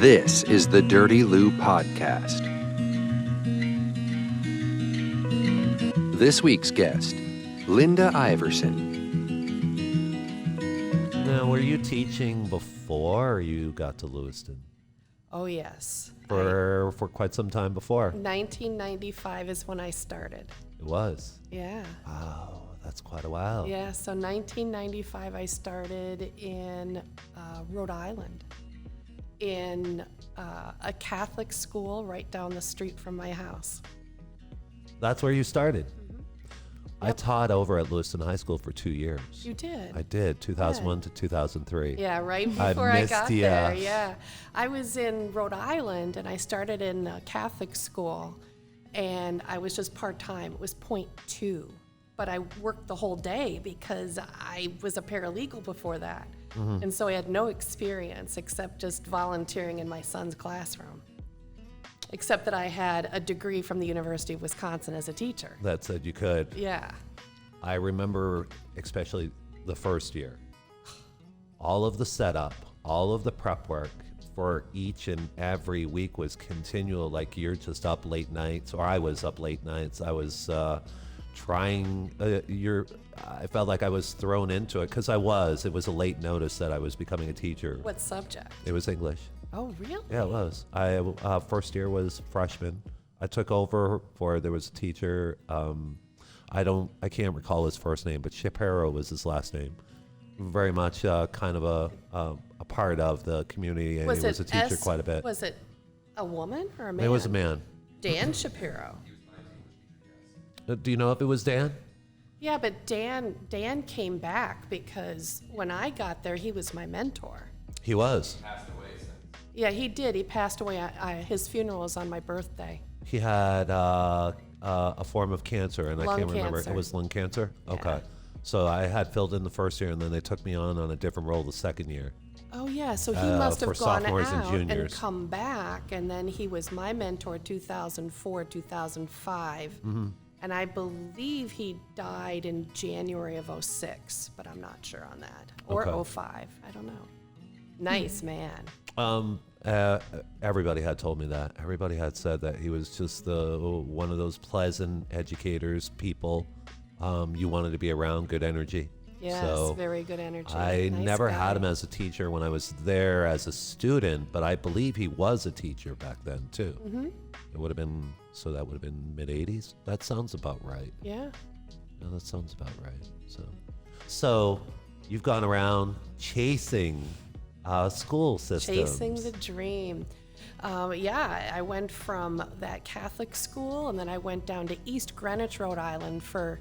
This is the Dirty Lou Podcast. This week's guest, Linda Iverson. Now, were you teaching before you got to Lewiston? Oh, yes. For quite some time before? 1995 is when I started. It was? Yeah. Wow, that's quite a while. Yeah, so 1995 I started in Rhode Island in a Catholic school right down the street from my house. That's where you started? Mm-hmm. I taught over at Lewiston High School for 2 years. You did? I did, 2001 to 2003. Yeah, right before I got you. there, yeah. I was in Rhode Island, and I started in a Catholic school, and I was just part-time. It was .2, but I worked the whole day because I was a paralegal before that. Mm-hmm. And so I had no experience except just volunteering in my son's classroom, except that I had a degree from the University of Wisconsin as a teacher. That said you could. Yeah. I remember especially the first year. All of the setup, all of the prep work for each and every week was continual. Like you're just up late nights, or I was up late nights. I was trying, I felt like I was thrown into it because it was a late notice that I was becoming a teacher. What subject? It was English. Oh, really? Yeah, it was. First year was freshman. I took over there was a teacher, I can't recall his first name, but Shapiro was his last name. Very much kind of a part of the community, and he was a teacher quite a bit. Was it a woman or a man? It was a man. Dan Shapiro. Do you know if it was Dan? Yeah, but Dan came back because when I got there, he was my mentor. He was. Yeah, he did. He passed away. His funeral was on my birthday. He had a form of cancer, and I can't remember. Cancer. It was lung cancer? Yeah. Okay. So I had filled in the first year, and then they took me on a different role the second year. Oh, yeah. So he must have for gone sophomores out and come back, and then he was my mentor 2004, 2005. Mm-hmm. And I believe he died in January of 06, but I'm not sure on that. Or Okay. 05. I don't know. Nice man. Everybody had told me that. Everybody had said that he was just one of those pleasant educators, people you wanted to be around, good energy. Yes, so very good energy. I Nice never guy. had him as a teacher when I was there as a student, but I believe he was a teacher back then too. Mm-hmm. It would have been, so that would have been mid-'80s. That sounds about right. Yeah. Yeah, that sounds about right. So you've gone around chasing school systems. Chasing the dream. Yeah, I went from that Catholic school, and then I went down to East Greenwich, Rhode Island for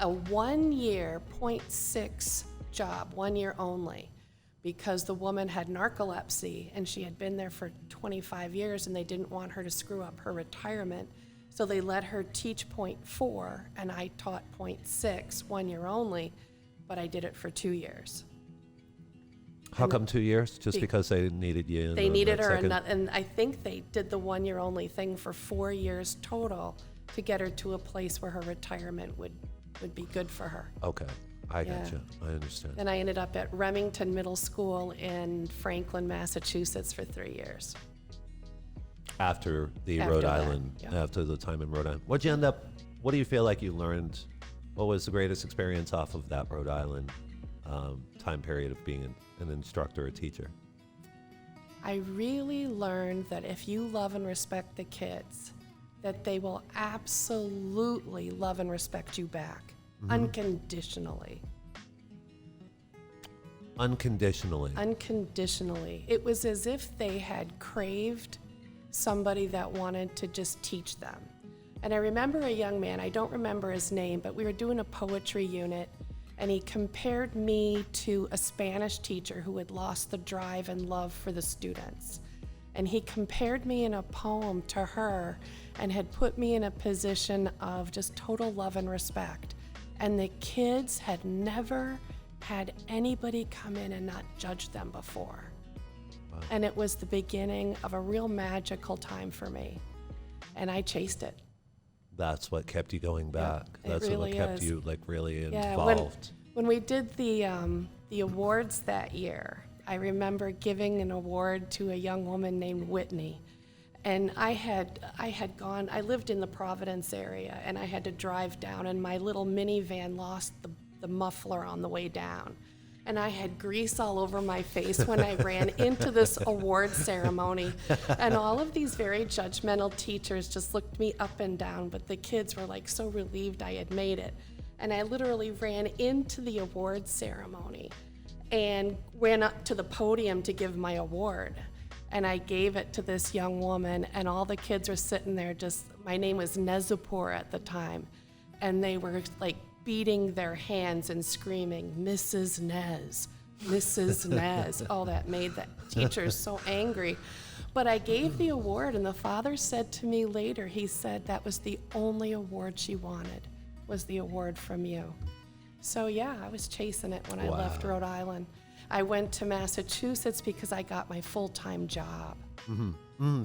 a 1 year, .6 job, 1 year only, because the woman had narcolepsy, and she had been there for 25 years, and they didn't want her to screw up her retirement. So they let her teach .4, and I taught .6, 1 year only, but I did it for 2 years. How come 2 years? Just because they needed you? They needed her, and I think they did the 1 year only thing for 4 years total to get her to a place where her retirement would be good for her. Okay, I Yeah. gotcha. I understand. Then I ended up at Remington Middle School in Franklin, Massachusetts for 3 years. After the After Rhode that, Island, yeah. after the time in Rhode Island. What do you feel like you learned? What was the greatest experience off of that Rhode Island time period of being an instructor, a teacher? I really learned that if you love and respect the kids, that they will absolutely love and respect you back, unconditionally. Unconditionally. Unconditionally. It was as if they had craved somebody that wanted to just teach them. And I remember a young man, I don't remember his name, but we were doing a poetry unit, and he compared me to a Spanish teacher who had lost the drive and love for the students. And he compared me in a poem to her and had put me in a position of just total love and respect. And the kids had never had anybody come in and not judge them before. Wow. And it was the beginning of a real magical time for me. And I chased it. That's what kept you going back. That's really what kept is. you like really Yeah, involved. when we did the awards that year, I remember giving an award to a young woman named Whitney. And I lived in the Providence area, and I had to drive down, and my little minivan lost the muffler on the way down. And I had grease all over my face when I ran into this award ceremony. And all of these very judgmental teachers just looked me up and down, but the kids were like so relieved I had made it. And I literally ran into the award ceremony and ran up to the podium to give my award. And I gave it to this young woman, and all the kids were sitting there my name was Nezapur at the time, and they were like beating their hands and screaming, Mrs. Nez, Mrs. Nez. Oh, that made the teachers so angry. But I gave the award, and the father said to me later, he said that was the only award she wanted, was the award from you. So yeah, I was chasing it when I left Rhode Island. I went to Massachusetts because I got my full-time job.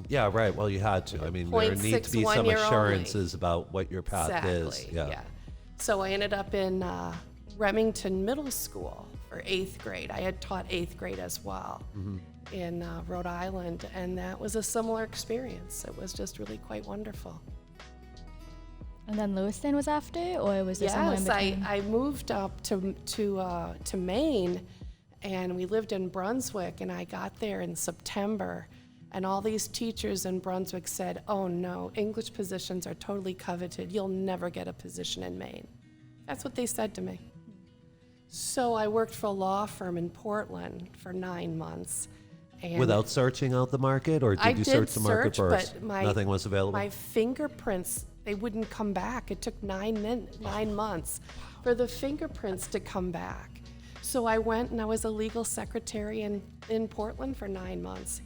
Yeah, right. Well, you had to. I mean, there need to be some assurances about what your path is. Yeah. So I ended up in Remington Middle School for 8th grade. I had taught 8th grade as well in Rhode Island, and that was a similar experience. It was just really quite wonderful. And then Lewiston was after, or was there somewhere in between? Yes, I moved up to Maine, and we lived in Brunswick, and I got there in September, and all these teachers in Brunswick said, oh no, English positions are totally coveted. You'll never get a position in Maine. That's what they said to me. So I worked for a law firm in Portland for 9 months. And without searching out the market, or did you search the market first? But nothing was available? My fingerprints, they wouldn't come back. It took 9 months for the fingerprints to come back. So I went and I was a legal secretary in Portland for 9 months.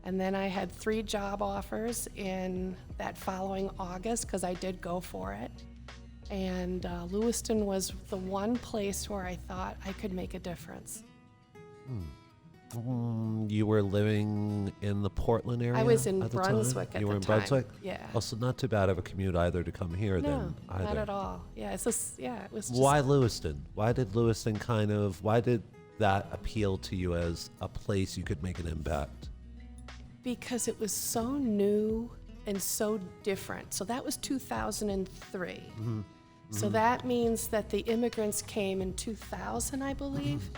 And then I had 3 job offers in that following August, because I did go for it. And Lewiston was the one place where I thought I could make a difference. You were living in the Portland area? I was in at the Brunswick time? at You the were in time. Brunswick? Yeah. Also, not too bad of a commute either to come here then. No, Either. not at all. Yeah, it was just. Why Lewiston? Why did Lewiston why did that appeal to you as a place you could make an impact? Because it was so new and so different. So that was 2003. So that means that the immigrants came in 2000, I believe.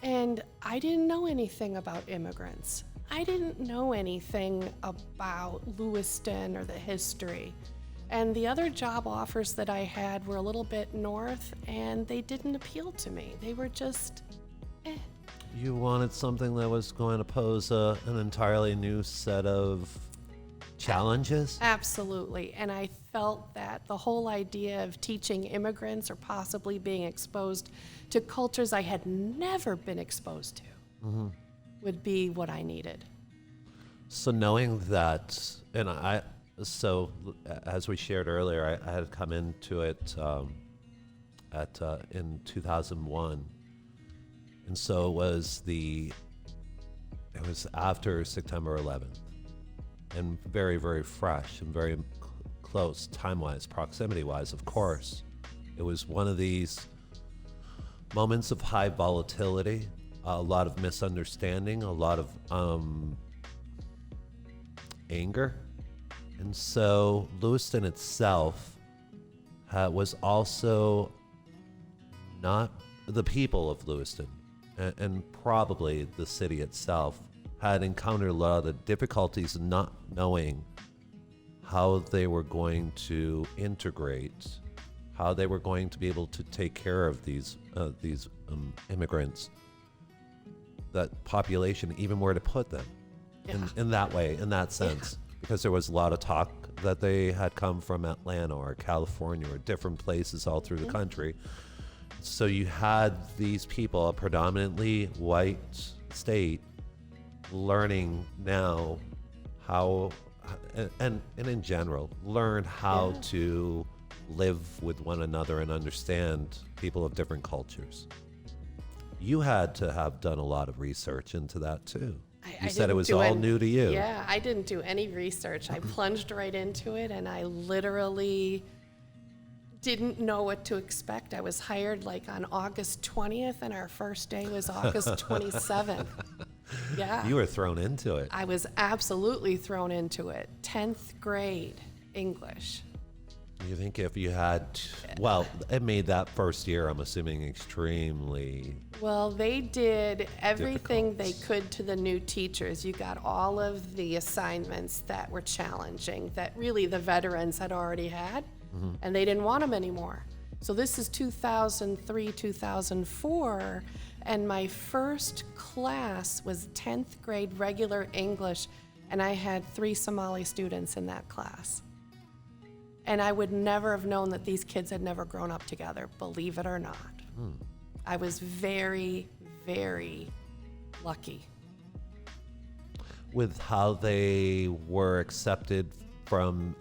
And I didn't know anything about immigrants. I didn't know anything about Lewiston or the history. And the other job offers that I had were a little bit north, and they didn't appeal to me. They were just, You wanted something that was going to pose an entirely new set of challenges? Absolutely. And I felt that the whole idea of teaching immigrants or possibly being exposed to cultures I had never been exposed to would be what I needed. So knowing that, and as we shared earlier, I had come into it in 2001. And so it was after September 11th, and very, very fresh and very close time-wise, proximity-wise, of course. It was one of these moments of high volatility, a lot of misunderstanding, a lot of anger. And so Lewiston itself was also not the people of Lewiston, and probably the city itself had encountered a lot of the difficulties in not knowing how they were going to integrate, how they were going to be able to take care of these immigrants, that population, even where to put them in that way, in that sense. Because there was a lot of talk that they had come from Atlanta or California or different places all through the country. So you had these people, a predominantly white state, learning now how, and in general, learn how to live with one another and understand people of different cultures. You had to have done a lot of research into that too. You said it was all new to you. Yeah, I didn't do any research. I plunged right into it, and I literally didn't know what to expect. I was hired like on August 20th, and our first day was August 27th. Yeah. You were thrown into it. I was absolutely thrown into it. 10th grade English. You think if you had, well, it made that first year, I'm assuming, extremely. Well, they did everything difficult. they could to the new teachers. You got all of the assignments that were challenging, that really the veterans had already had, and they didn't want them anymore. So this is 2003, 2004, and my first class was 10th grade regular English, and I had 3 Somali students in that class. And I would never have known that these kids had never grown up together, believe it or not. I was very, very lucky. With how they were accepted from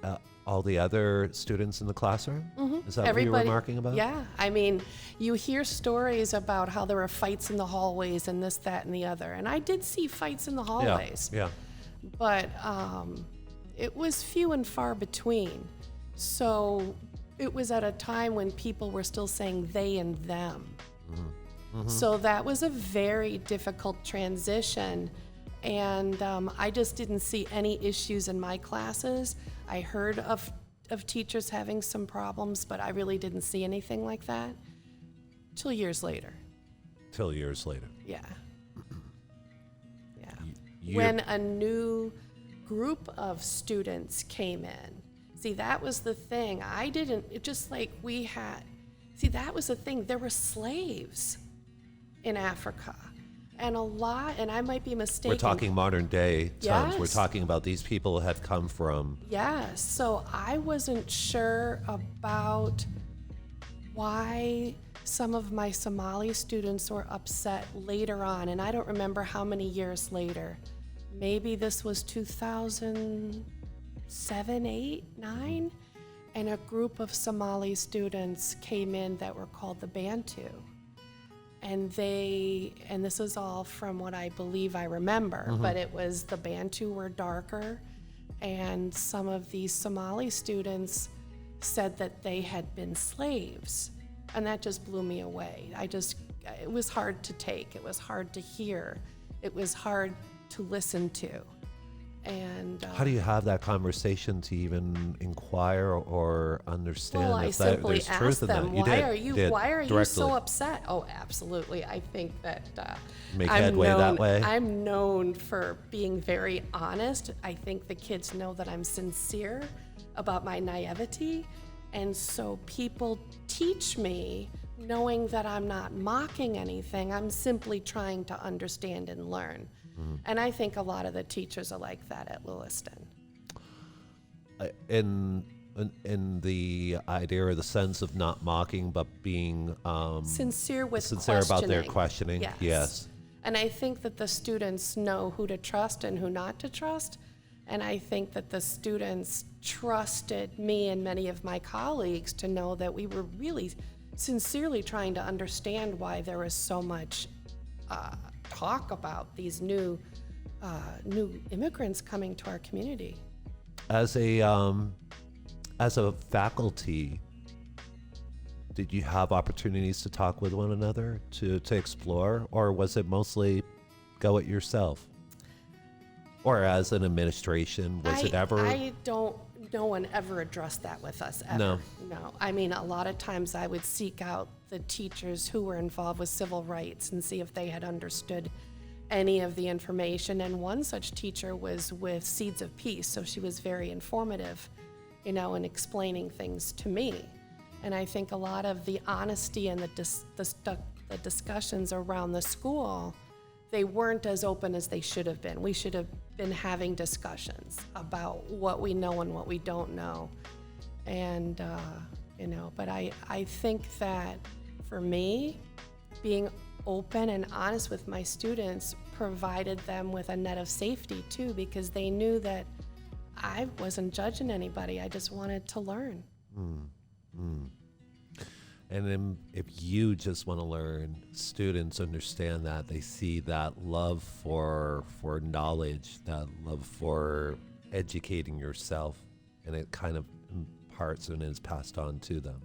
all the other students in the classroom? Is that what you were remarking about? Yeah, I mean, you hear stories about how there were fights in the hallways and this, that, and the other. And I did see fights in the hallways. Yeah. But it was few and far between. So it was at a time when people were still saying they and them. So that was a very difficult transition. And I just didn't see any issues in my classes. I heard of teachers having some problems, but I really didn't see anything like that till years later. Till years later. Yeah. When a new group of students came in. See, that was the thing. That was the thing. There were slaves in Africa. And I might be mistaken. We're talking modern day times. Yes. We're talking about these people have come from. Yes, so I wasn't sure about why some of my Somali students were upset later on, and I don't remember how many years later. Maybe this was 2007, 8, 9, and a group of Somali students came in that were called the Bantu. And this is all from what I believe I remember, but it was the Bantu were darker, and some of these Somali students said that they had been slaves, and that just blew me away. It was hard to take, it was hard to hear, it was hard to listen to. And How do you have that conversation to even inquire or understand well, I if simply there's truth asked in that? them, You why did. are you Directly. so upset? Oh, absolutely. I think that Make headway that way? I'm known for being very honest. I think the kids know that I'm sincere about my naivety. And so people teach me knowing that I'm not mocking anything. I'm simply trying to understand and learn. And I think a lot of the teachers are like that at Lewiston. In the idea or the sense of not mocking, but being Sincere with sincere about their questioning. questioning. Yes. And I think that the students know who to trust and who not to trust. And I think that the students trusted me and many of my colleagues to know that we were really sincerely trying to understand why there was so much talk about these new immigrants coming to our community. As a faculty, did you have opportunities to talk with one another to explore, or was it mostly go it yourself? Or as an administration, was it ever? No one ever addressed that with us, ever. No. No. I mean, a lot of times I would seek out the teachers who were involved with civil rights and see if they had understood any of the information. And one such teacher was with Seeds of Peace, so she was very informative, in explaining things to me. And I think a lot of the honesty and the discussions around the school, they weren't as open as they should have been. We should have been having discussions about what we know and what we don't know. And, but I think that for me, being open and honest with my students provided them with a net of safety too, because they knew that I wasn't judging anybody. I just wanted to learn. And then if you just want to learn, students understand that. They see that love for knowledge, that love for educating yourself, and it kind of imparts and is passed on to them.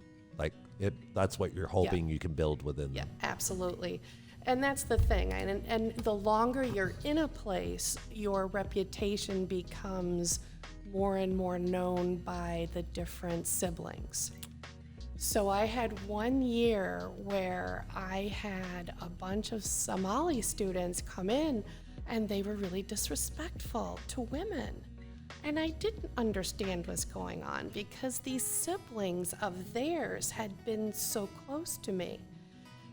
that's what you're hoping you can build within Yeah, them. absolutely. And that's the thing. And the longer you're in a place, your reputation becomes more and more known by the different siblings. So I had one year where I had a bunch of Somali students come in and they were really disrespectful to women. And I didn't understand what's going on because these siblings of theirs had been so close to me.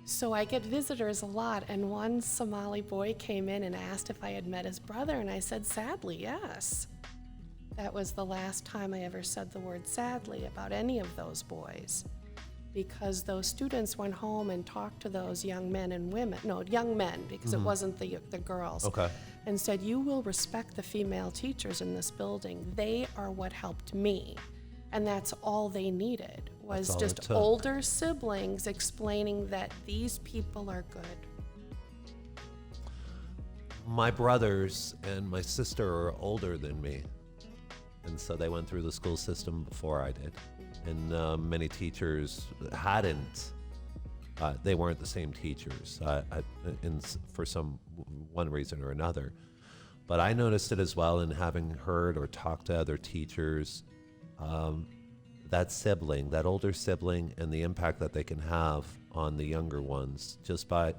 So I get visitors a lot, and one Somali boy came in and asked if I had met his brother, and I said, sadly, yes. That was the last time I ever said the word sadly about any of those boys, because those students went home and talked to those young men and women, no, young men, because it wasn't the girls, Okay. and said, you will respect the female teachers in this building. They are what helped me. And that's all they needed, was all it just took. older siblings explaining that these people are good. My brothers and my sister are older than me, and so they went through the school system before I did. And many teachers hadn't. They weren't the same teachers for one reason or another. But I noticed it as well in having heard or talked to other teachers, that sibling, that older sibling, and the impact that they can have on the younger ones just by,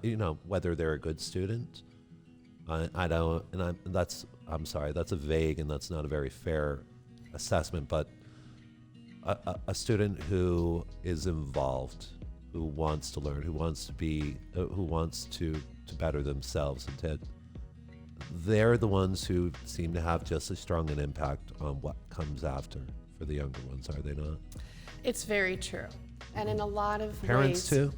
whether they're a good student. I'm sorry, that's a vague and that's not a very fair assessment, but a student who is involved, who wants to learn, who wants to better themselves, and they're the ones who seem to have just as strong an impact on what comes after for the younger ones, are they not? It's very true. And in a lot of Parents ways. too?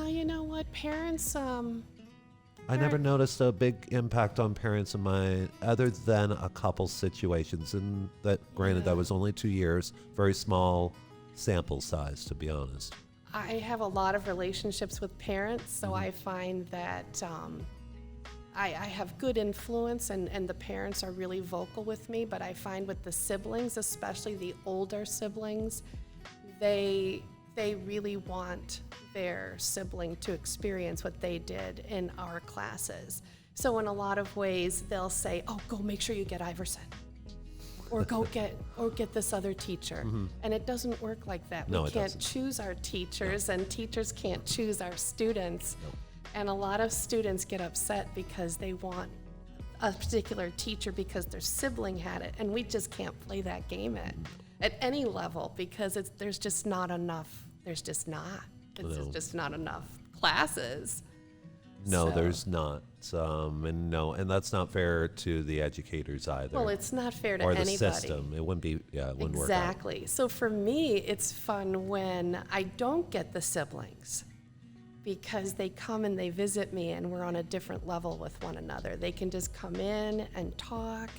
You know what? Parents, I never noticed a big impact on parents in mine, other than a couple situations. And that, granted, that was only 2 years, very small sample size, to be honest. I have a lot of relationships with parents, so I find that I have good influence, and the parents are really vocal with me, but I find with the siblings, especially the older siblings, they really want their sibling to experience what they did in our classes. So in a lot of ways, they'll say, oh, go make sure you get Iverson. Or get this other teacher. And it doesn't work like that. No, We it can't doesn't. choose our teachers, and teachers can't choose our students. Nope. And a lot of students get upset because they want a particular teacher because their sibling had it, and we just can't play that game at any level because there's just not enough. There's just not. It's just not enough classes. No, So- there's not. And that's not fair to the educators either. Well, it's not fair to or the anybody. system. It wouldn't be, it wouldn't work out. Exactly. So for me, it's fun when I don't get the siblings because they come and they visit me and we're on a different level with one another. They can just come in and talk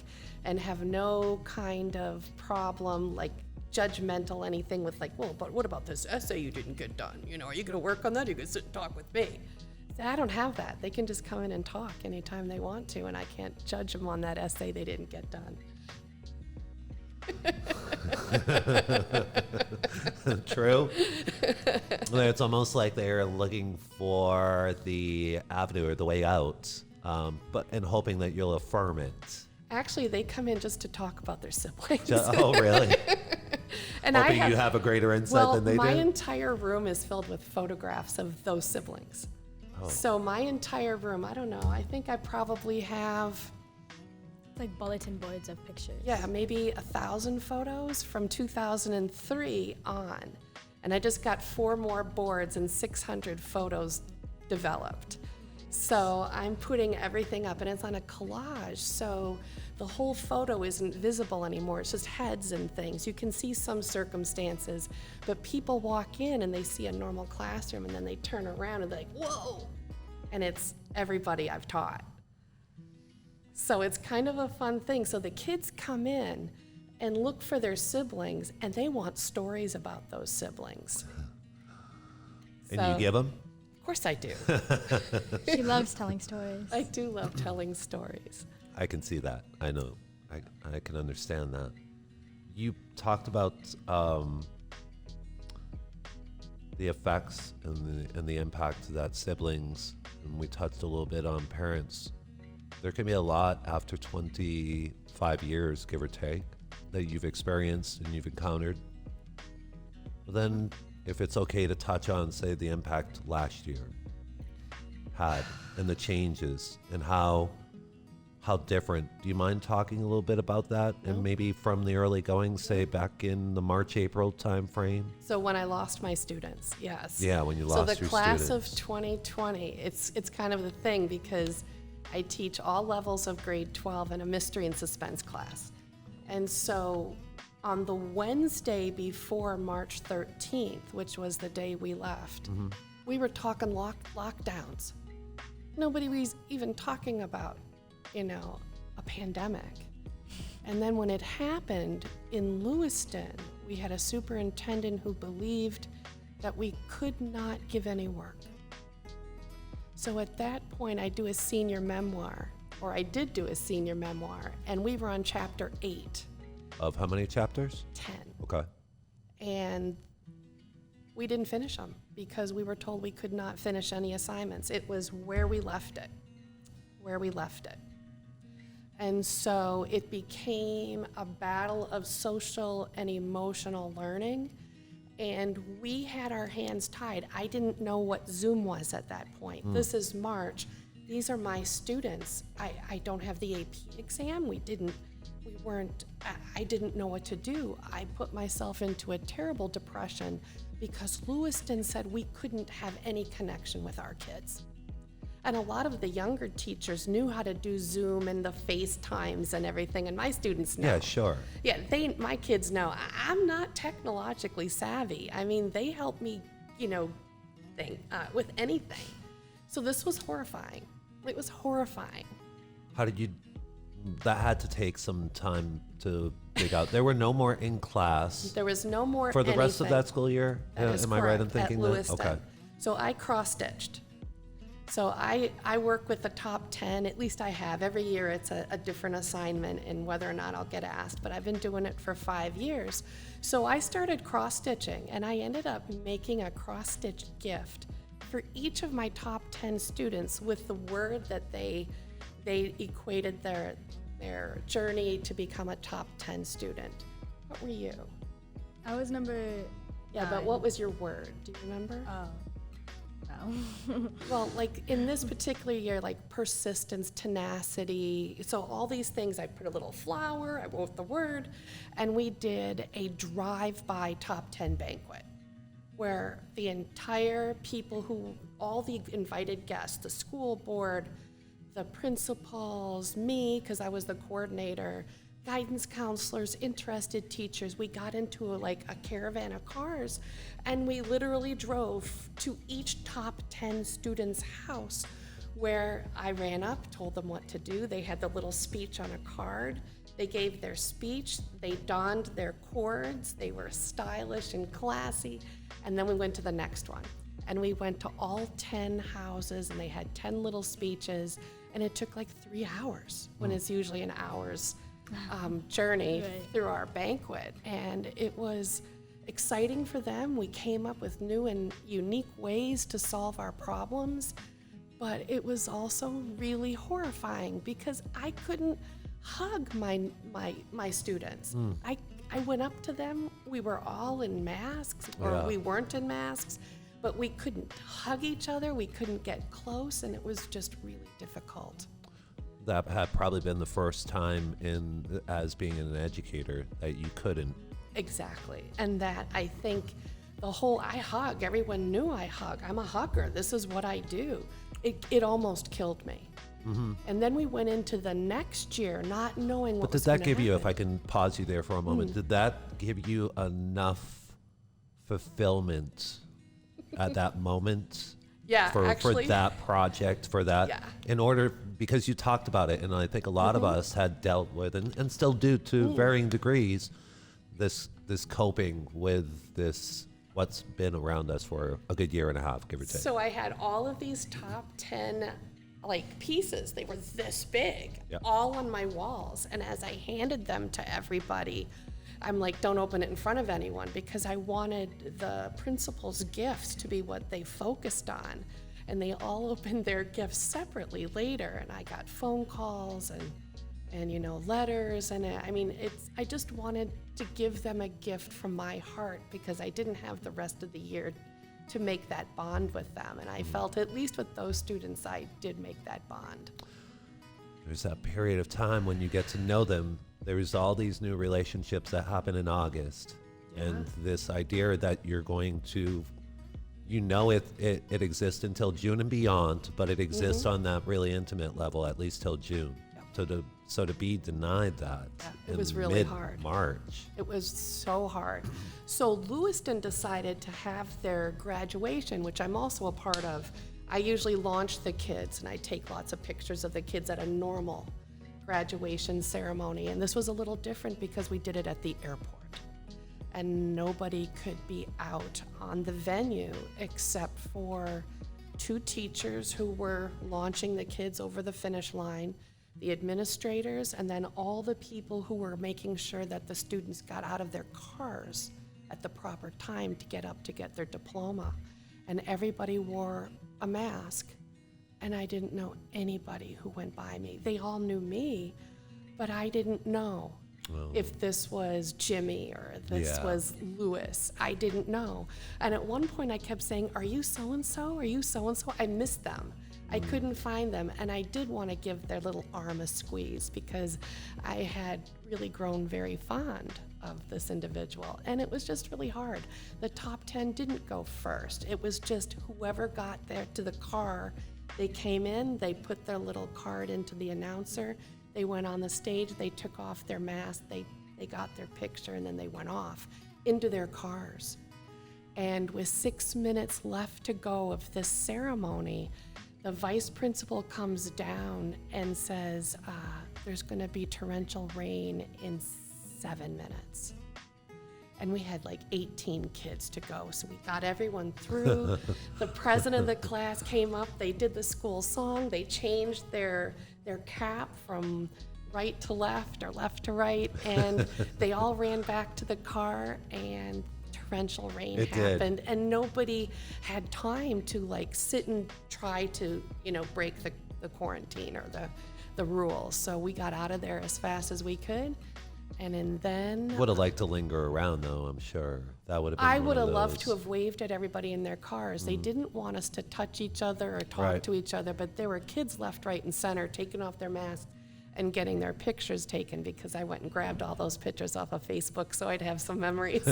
and have no kind of problem, like judgmental anything with like, well, but what about this essay you didn't get done? Are you gonna work on that? Are you gonna sit and talk with me? I don't have that. They can just come in and talk anytime they want to, and I can't judge them on that essay they didn't get done. True. It's almost like they're looking for the avenue or the way out, and hoping that you'll affirm it. Actually, they come in just to talk about their siblings. Oh, really? And Hoping you have a greater insight than they my do? entire room is filled with photographs of those siblings. Oh. So my entire room, I don't know, I think I probably have, Like bulletin boards of pictures. maybe 1,000 photos from 2003 on. And I just got 4 more boards and 600 photos developed. So I'm putting everything up, and it's on a collage, so the whole photo isn't visible anymore. It's just heads and things. You can see some circumstances, but people walk in and they see a normal classroom, and then they turn around and they're like, whoa! And it's everybody I've taught. So it's kind of a fun thing. So the kids come in and look for their siblings, and they want stories about those siblings. And you give them? Of course I do. She loves telling stories. I do love telling stories. I can see that. I know. I can understand that. You talked about the effects and the impact that siblings, and we touched a little bit on parents, there can be a lot after 25 years, give or take, that you've experienced and you've encountered. But then if it's okay to touch on, say, the impact last year had and the changes and how different. Do you mind talking a little bit about that? And maybe from the early going, say back in the March, April time frame? So when I lost my students, yes. Yeah, when you lost your students. So the class of 2020, it's kind of the thing because I teach all levels of grade 12 in a mystery and suspense class. And so on the Wednesday before March 13th, which was the day we left, we were talking lockdowns. Nobody was even talking about, a pandemic. And then when it happened in Lewiston, we had a superintendent who believed that we could not give any work. So at that point, I did do a senior memoir, and we were on chapter 8. Of how many chapters? 10. Okay. And we didn't finish them because we were told we could not finish any assignments. It was where we left it. And so it became a battle of social and emotional learning, and we had our hands tied. I didn't know what Zoom was at that point. This is March. These are my students. I don't have the AP exam. I didn't know what to do. I put myself into a terrible depression because Lewiston said we couldn't have any connection with our kids. And a lot of the younger teachers knew how to do Zoom and the FaceTimes and everything, and my students know. Yeah, sure. Yeah, my kids know. I'm not technologically savvy. I mean, they help me, with anything. So this was horrifying. It was horrifying. How did you, that had to take some time to dig out. There were no more in class. There was no more for the rest of that school year? That is Am I right in thinking at that? Lewiston. Okay. So I cross-stitched. So I work with the top 10, at least I have. Every year it's a different assignment and whether or not I'll get asked, but I've been doing it for 5 years. So I started cross-stitching, and I ended up making a cross-stitch gift for each of my top 10 students with the word that they equated their journey to become a top 10 student. What were you? I was number Yeah, 9. but what was your word? Do you remember? Oh, no. Well, like in this particular year, like persistence, tenacity, so all these things, I put a little flower, I wrote the word, and we did a drive-by top 10 banquet where the entire all the invited guests, the school board, the principals, me, because I was the coordinator, guidance counselors, interested teachers, we got into a caravan of cars, and we literally drove to each top 10 students' house where I ran up, told them what to do. They had the little speech on a card. They gave their speech, they donned their cords, they were stylish and classy, and then we went to the next one. And we went to all 10 houses, and they had 10 little speeches, and it took 3 hours, when it's usually an hour's journey through our banquet. And it was exciting for them. We came up with new and unique ways to solve our problems, but it was also really horrifying because I couldn't hug my students. I went up to them, we were all in masks, or we weren't in masks, but we couldn't hug each other, we couldn't get close, and it was just really difficult. That had probably been the first time as being an educator that you couldn't. Exactly. And that, I think, I hug, everyone knew I hug. I'm a hugger. This is what I do. It almost killed me. Mm-hmm. And then we went into the next year not knowing what was going to happen. But did that give you, if I can pause you there for a moment, did that give you enough fulfillment at that moment? Yeah, for actually, that project, for that, yeah. Because you talked about it, and I think a lot of us had dealt with, and still do to varying degrees, this coping with this, what's been around us for a good year and a half, give or take. So I had all of these top 10 pieces, they were this big, all on my walls, and as I handed them to everybody, I'm like, don't open it in front of anyone, because I wanted the principal's gifts to be what they focused on. And they all opened their gifts separately later, and I got phone calls and letters, and I just wanted to give them a gift from my heart, because I didn't have the rest of the year to make that bond with them. And I felt, at least with those students, I did make that bond. There's that period of time when you get to know them. There's all these new relationships that happen in August. Yeah. And this idea that you're going to, it exists until June and beyond, but it exists on that really intimate level, at least till June. Yep. So to be denied that it was in really hard. March. It was so hard. So Lewiston decided to have their graduation, which I'm also a part of. I usually launch the kids, and I take lots of pictures of the kids at a normal graduation ceremony. And this was a little different because we did it at the airport. And nobody could be out on the venue except for 2 teachers who were launching the kids over the finish line, the administrators, and then all the people who were making sure that the students got out of their cars at the proper time to get up to get their diploma. And everybody wore a mask, and I didn't know anybody who went by me. They all knew me, but I didn't know if this was Jimmy or this was Lewis. I didn't know. And at one point I kept saying, "Are you so-and-so? Are you so-and-so?" I missed them. I couldn't find them, and I did want to give their little arm a squeeze, because I had really grown very fond of this individual, and it was just really hard. The top 10 didn't go first. It was just whoever got there to the car. They came in, they put their little card into the announcer, they went on the stage, they took off their mask, they got their picture, and then they went off into their cars. And with 6 minutes left to go of this ceremony, the vice principal comes down and says, there's going to be torrential rain in 7 minutes. And we had like 18 kids to go, so we got everyone through. The president of the class came up, they did the school song, they changed their cap from right to left or left to right, and they all ran back to the car, and torrential rain happened, and nobody had time to like sit and try to break the quarantine or the rules. So we got out of there as fast as we could, and then would have liked to linger around, though. I'm sure that would have been I would have loved to have waved at everybody in their cars. They didn't want us to touch each other or talk to each other, but there were kids left, right, and center taking off their masks and getting their pictures taken, because I went and grabbed all those pictures off of Facebook so I'd have some memories.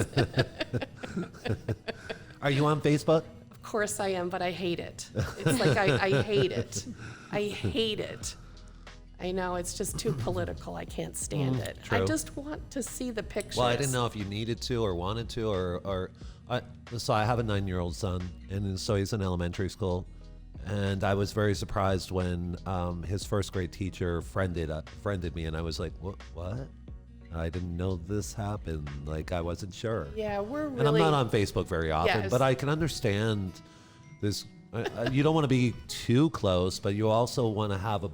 Are you on Facebook? Of course I am, but I hate it. It's like I hate it. I hate it. I know, it's just too political. I can't stand it. True. I just want to see the pictures. Well, I didn't know if you needed to or wanted to, so I have a 9-year-old son, and so he's in elementary school. And I was very surprised when his first grade teacher friended me, and I was like, what? I didn't know this happened. Like, I wasn't sure. Yeah, we're really... And I'm not on Facebook very often, but I can understand this. You don't want to be too close, but you also want to have a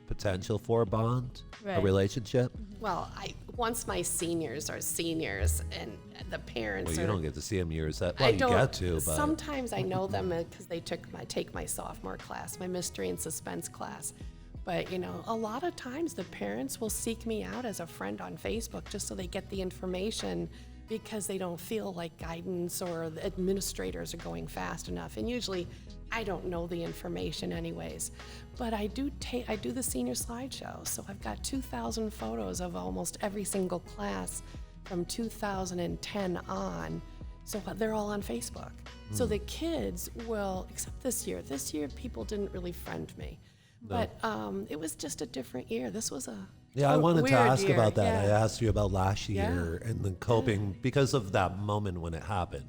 potential for a bond, a relationship. Well, once my seniors are seniors and the parents well, you don't get to see them years. You get to, but sometimes I know them because they take my sophomore class, my mystery and suspense class. But a lot of times the parents will seek me out as a friend on Facebook just so they get the information, because they don't feel like guidance or the administrators are going fast enough. And usually I don't know the information anyways. But I do the senior slideshow. So I've got 2,000 photos of almost every single class from 2010 on. So they're all on Facebook. So the kids will, except this year people didn't really friend me. No. But it was just a different year. This was I wanted to ask year. about that. Yeah. I asked you about last year and the coping because of that moment when it happened.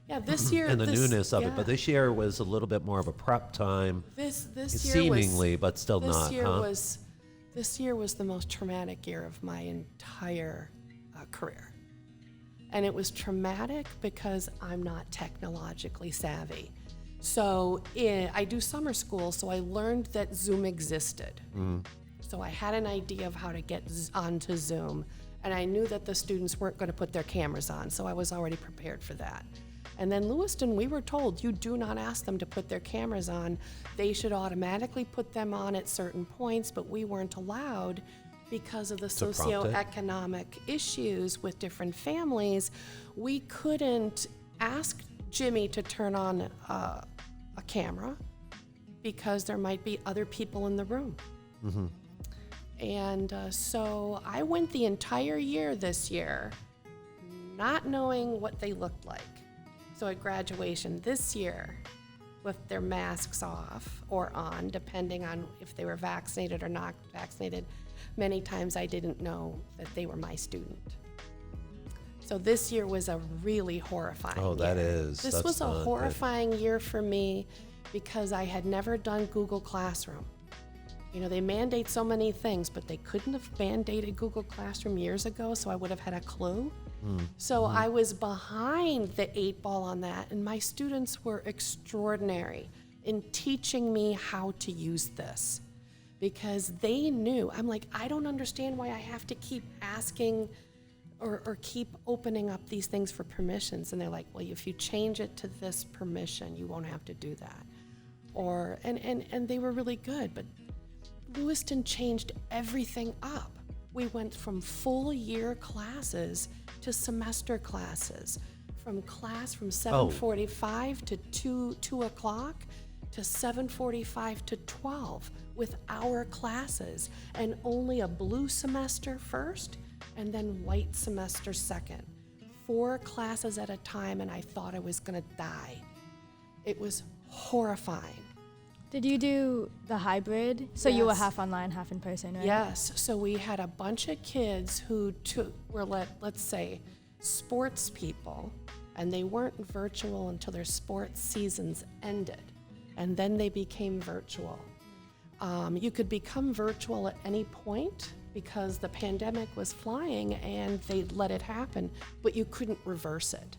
Yeah, this year and the newness of it. But this year was a little bit more of a prep time. This year seemingly, but still not. This year was the most traumatic year of my entire career. And it was traumatic because I'm not technologically savvy. So I do summer school, so I learned that Zoom existed. So I had an idea of how to get onto Zoom, And I knew that the students weren't going to put their cameras on, so I was already prepared for that. And then Lewiston, we were told, you do not ask them to put their cameras on. They should automatically put them on at certain points, but we weren't allowed because of the socioeconomic issues with different families. We couldn't ask Jimmy to turn on a camera because there might be other people in the room. Mm-hmm. And so I went the entire year this year not knowing what they looked like. So at graduation this year, with their masks off or on, depending on if they were vaccinated or not vaccinated, many times I didn't know that they were my student. So this year was a really horrifying year. That is. This was a horrifying year for me because I had never done Google Classroom. You know, they mandate so many things, but they couldn't have mandated Google Classroom years ago, so I would have had a clue. So I was behind the 8 ball on that, and my students were extraordinary in teaching me how to use this because they knew. I'm like, I don't understand why I have to keep asking or keep opening up these things for permissions. And they're like, well, if you change it to this permission, you won't have to do that. And they were really good, but Lewiston changed everything up. We went from full year classes to semester classes, from 7:45 to 2 o'clock to 7:45 to 12 with our classes, and only a blue semester first and then white semester second. 4 classes at a time, and I thought I was gonna die. It was horrifying. Did you do the hybrid? So you were half online, half in person, right? Yes. So we had a bunch of kids who were, let's say, sports people, and they weren't virtual until their sports seasons ended, and then they became virtual. You could become virtual at any point because the pandemic was flying and they let it happen, but you couldn't reverse it.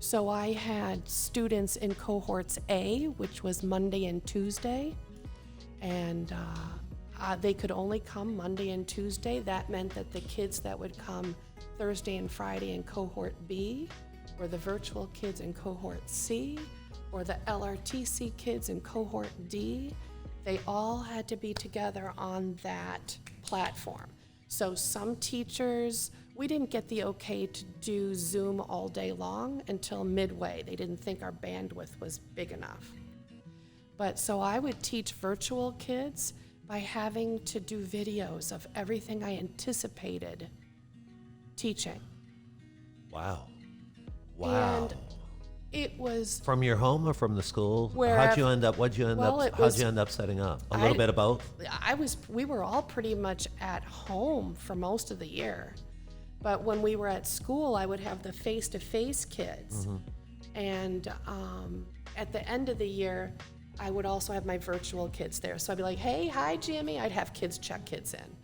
So I had students in cohorts A, which was Monday and Tuesday, and they could only come Monday and Tuesday. That meant that the kids that would come Thursday and Friday in cohort B, or the virtual kids in cohort C, or the LRTC kids in cohort D, they all had to be together on that platform. So some teachers, we didn't get the okay to do Zoom all day long until midway. They didn't think our bandwidth was big enough. But so I would teach virtual kids by having to do videos of everything I anticipated teaching. Wow. And it was from your home or from the school? Wherever. How'd you end up setting up? A little bit of both? We were all pretty much at home for most of the year. But when we were at school, I would have the face-to-face kids. Mm-hmm. And at the end of the year, I would also have my virtual kids there. So I'd be like, hey, hi, Jimmy. I'd have kids check kids in.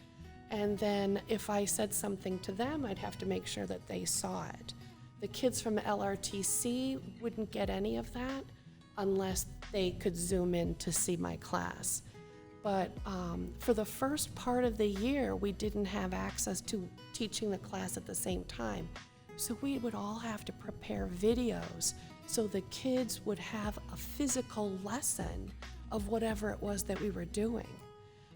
And then if I said something to them, I'd have to make sure that they saw it. The kids from LRTC wouldn't get any of that unless they could Zoom in to see my class. But for the first part of the year, we didn't have access to teaching the class at the same time. So we would all have to prepare videos so the kids would have a physical lesson of whatever it was that we were doing.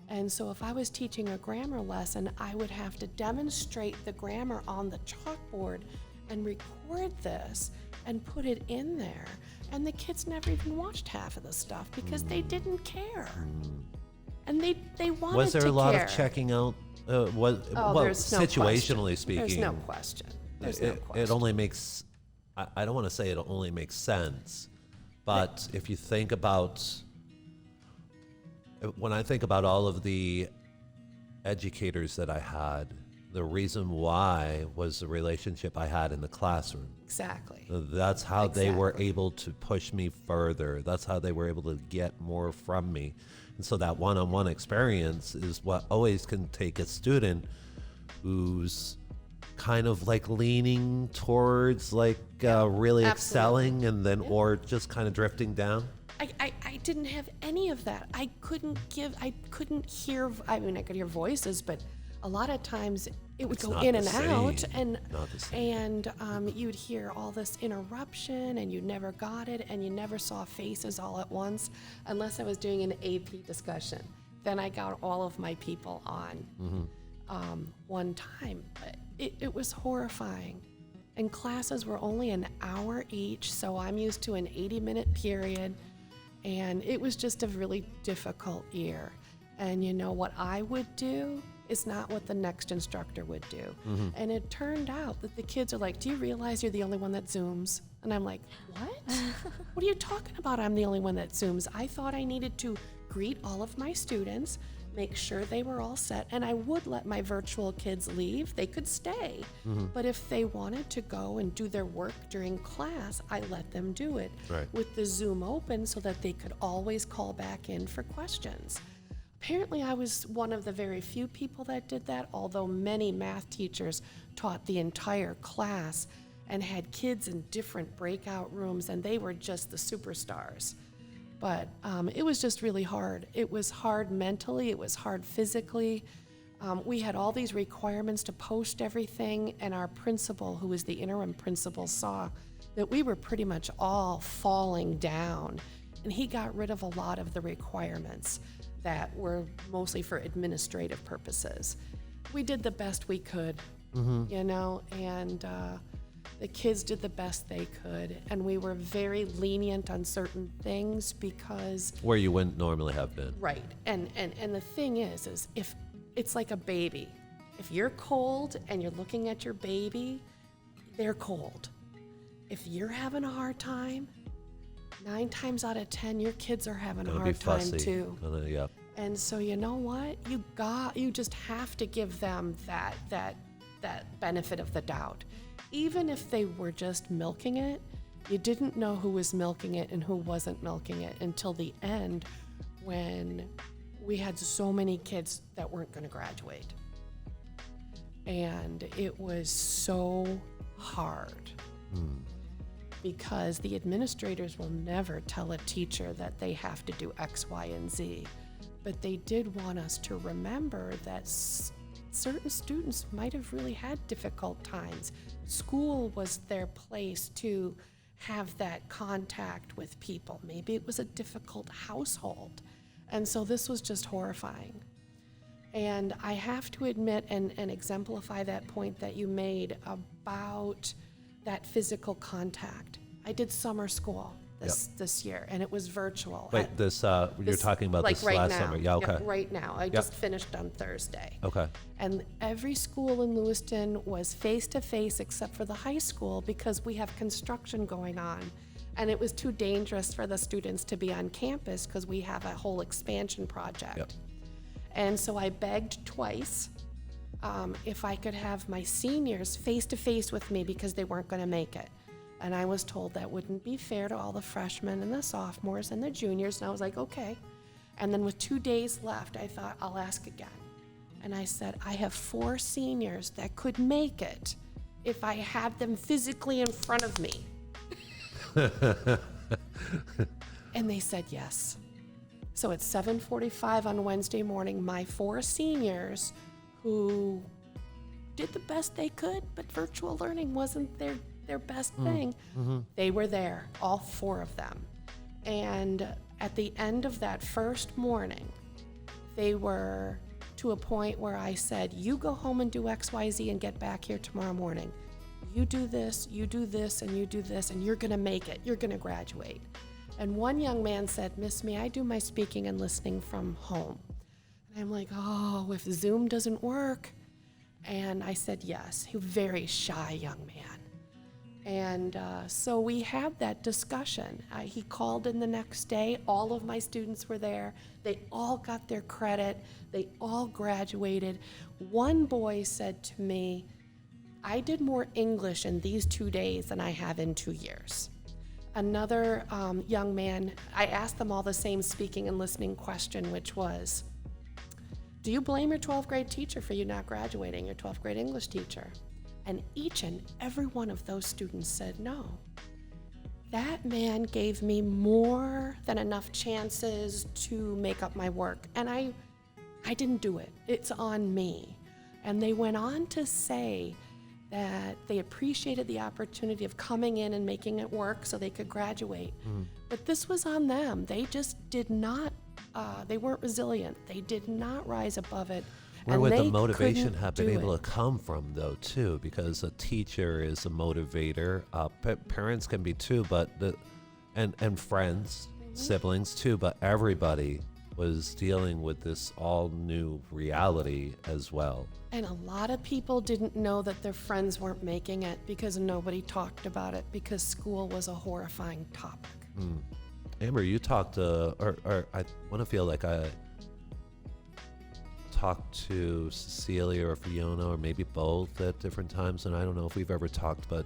And so if I was teaching a grammar lesson, I would have to demonstrate the grammar on the chalkboard and record this and put it in there. And the kids never even watched half of the stuff because they didn't care. And they wanted to. Was there a lot of checking out? Situationally speaking, there's no question. It only makes. I don't want to say it only makes sense, but if you think about, when I think about all of the educators that I had, the reason why was the relationship I had in the classroom. Exactly. That's how they were able to push me further. That's how they were able to get more from me. And so that one-on-one experience is what always can take a student who's kind of like leaning towards like really excelling and then or just kind of drifting down. I didn't have any of that. I couldn't hear, I mean, I could hear voices, but a lot of times it would It's go not in the and same. out, Not the same. and you'd hear all this interruption, and you never got it, and you never saw faces all at once, unless I was doing an AP discussion. Then I got all of my people on one time, but it was horrifying. And classes were only an hour each, so I'm used to an 80-minute period, and it was just a really difficult year. And you know what I would do is not what the next instructor would do. And it turned out that the kids are like, do you realize you're the only one that Zooms? And I'm like, what? What are you talking about? I'm the only one that Zooms. I thought I needed to greet all of my students, make sure they were all set, and I would let my virtual kids leave. They could stay. But if they wanted to go and do their work during class, I let them do it Right. with the Zoom open so that they could always call back in for questions. Apparently, I was one of the very few people that did that, although many math teachers taught the entire class and had kids in different breakout rooms, and they were just the superstars. But it was just really hard. It was hard mentally, it was hard physically. We had all these requirements to post everything, and our principal, who was the interim principal, saw that we were pretty much all falling down, and he got rid of a lot of the requirements that were mostly for administrative purposes. We did the best we could, you know, and the kids did the best they could, and we were very lenient on certain things because Where you wouldn't normally have been. right. And the thing is if it's like a baby, if you're cold and you're looking at your baby, they're cold. If you're having a hard time, 9 times out of 10, your kids are having a Gonna be hard time fussy. too. Yeah. And so you know what? You just have to give them that benefit of the doubt. Even if they were just milking it, you didn't know who was milking it and who wasn't milking it until the end, when we had so many kids that weren't going to graduate. And it was so hard. Because the administrators will never tell a teacher that they have to do X, Y, and Z. But they did want us to remember that certain students might have really had difficult times. School was their place to have that contact with people. Maybe it was a difficult household. And so this was just horrifying. And I have to admit and exemplify that point that you made about that physical contact. I did summer school this year, and it was virtual. Wait, you're talking about like this right last now. summer. Yeah, okay. Yep, right now. I just finished on Thursday. Okay. And every school in Lewiston was face-to-face except for the high school because we have construction going on. And it was too dangerous for the students to be on campus because we have a whole expansion project. Yep. And so I begged twice if I could have my seniors face-to-face with me because they weren't going to make it. And I was told that wouldn't be fair to all the freshmen and the sophomores and the juniors. And I was like, okay. And then with 2 days left, I thought, I'll ask again. And I said, I have 4 seniors that could make it if I had them physically in front of me. And they said yes. So at 7:45 on Wednesday morning, my 4 seniors who did the best they could, but virtual learning wasn't their best thing, they were there, all 4 of them. And at the end of that first morning, they were to a point where I said, you go home and do X, Y, Z and get back here tomorrow morning. You do this, and you do this, and you're gonna make it, you're gonna graduate. And one young man said, Miss, may I do my speaking and listening from home? And I'm like, oh, if Zoom doesn't work. And I said yes. He was a very shy young man. And so we had that discussion. He called in the next day. All of my students were there. They all got their credit. They all graduated. One boy said to me, I did more English in these 2 days than I have in 2 years. Another young man, I asked them all the same speaking and listening question, which was, do you blame your 12th grade teacher for you not graduating, your 12th grade English teacher? And each and every one of those students said no. That man gave me more than enough chances to make up my work, and I didn't do it. It's on me. And they went on to say that they appreciated the opportunity of coming in and making it work so they could graduate. But this was on them. They just did not, they weren't resilient. They did not rise above it. Where and would the they motivation couldn't have been do able it. to come from, though, too? Because a teacher is a motivator. Parents can be too, but and friends, siblings too. But everybody was dealing with this all new reality as well. And a lot of people didn't know that their friends weren't making it because nobody talked about it because school was a horrifying topic. Amber, you talked or I want to feel like I talked to Cecilia or Fiona or maybe both at different times, and I don't know if we've ever talked, but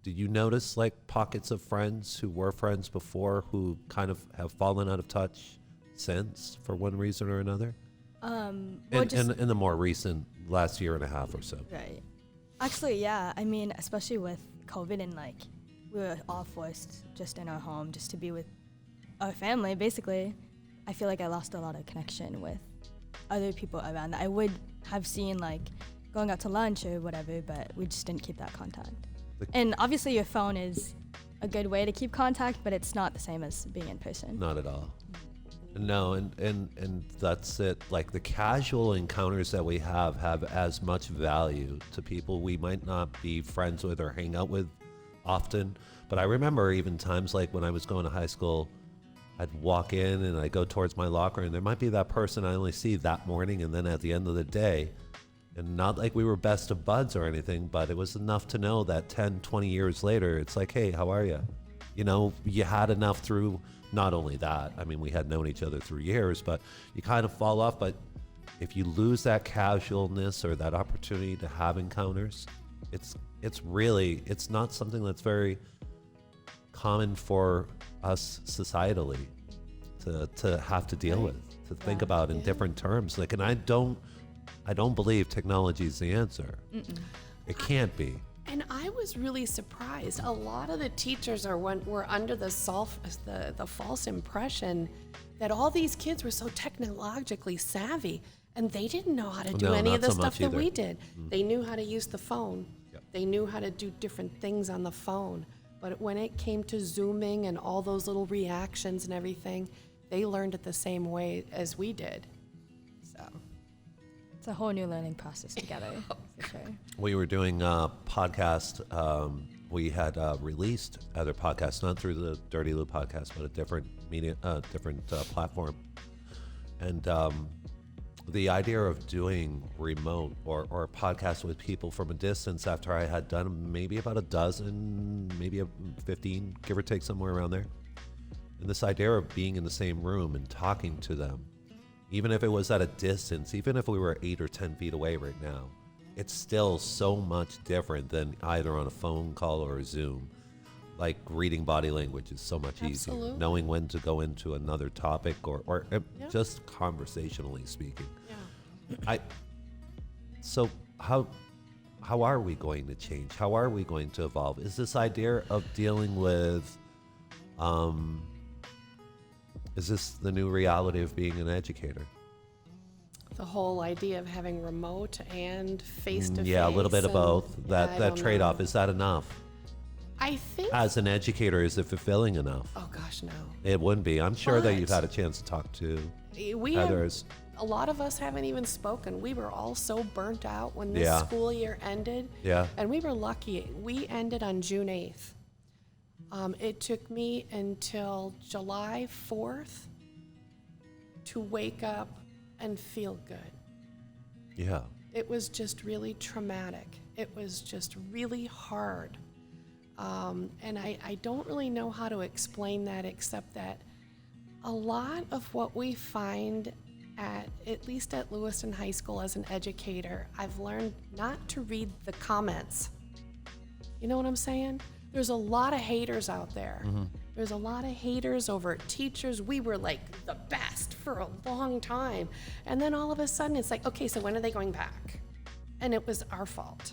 did you notice like pockets of friends who were friends before who kind of have fallen out of touch since for one reason or another? Well, in the more recent last year and a half or so. Right. Actually, yeah. I mean, especially with COVID and like we were all forced just in our home just to be with our family, basically. I feel like I lost a lot of connection with other people around that I would have seen like going out to lunch or whatever, but we just didn't keep that contact. And obviously your phone is a good way to keep contact, but it's not the same as being in person. Not at all. No, and that's it. Like the casual encounters that we have as much value to people we might not be friends with or hang out with often. But I remember even times like when I was going to high school, I'd walk in and I'd go towards my locker and there might be that person I only see that morning and then at the end of the day. And not like we were best of buds or anything, but it was enough to know that 10, 20 years later, it's like, hey, how are you? You know, you had enough through not only that, I mean, we had known each other through years, but you kind of fall off. But if you lose that casualness or that opportunity to have encounters, it's not something that's very common for us societally to have to deal with, to think about in different terms. Like, and I don't believe technology is the answer. It can't be. And I was really surprised. A lot of the teachers were under the false impression that all these kids were so technologically savvy, and they didn't know how to do any of the stuff that we did. They knew how to use the phone. Yep. They knew how to do different things on the phone. But when it came to Zooming and all those little reactions and everything, they learned it the same way as we did. So It's a whole new learning process together, for sure. We were doing a podcast. We had released other podcasts, not through the Dirty Lou podcast, but a different media, platform. And the idea of doing remote or a podcast with people from a distance after I had done maybe about a dozen, maybe 15, give or take, somewhere around there. And this idea of being in the same room and talking to them, even if it was at a distance, even if we were 8 or 10 feet away right now, it's still so much different than either on a phone call or a Zoom. Like reading body language is so much easier. Knowing when to go into another topic or just conversationally speaking. yeah. So how are we going to change? How are we going to evolve? Is this idea of dealing with, is this the new reality of being an educator? The whole idea of having remote and face-to-face. Yeah, a little bit of both. That trade-off, is that enough? I think. As an educator, is it fulfilling enough? Oh gosh, no. It wouldn't be. I'm sure that But you've had a chance to talk to We have, others. a lot of us haven't even spoken. We were all so burnt out when this school year ended. Yeah. And we were lucky. We ended on June 8th. It took me until July 4th to wake up and feel good. Yeah. It was just really traumatic. It was just really hard. And I don't really know how to explain that, except that a lot of what we find at least at Lewiston High School as an educator, I've learned not to read the comments. You know what I'm saying? There's a lot of haters out there. Mm-hmm. There's a lot of haters over teachers. We were like the best for a long time. And then all of a sudden it's like, okay, so when are they going back? And it was our fault.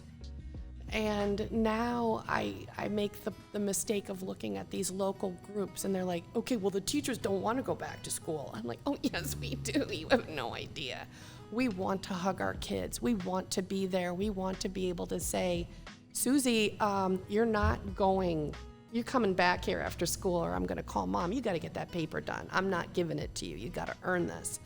And now I make the mistake of looking at these local groups and they're like, okay, well, the teachers don't want to go back to school. I'm like, oh, yes, we do. You have no idea. We want to hug our kids. We want to be there. We want to be able to say, Susie, you're coming back here after school, or I'm going to call mom. You got to get that paper done. I'm not giving it to you. You got to earn this.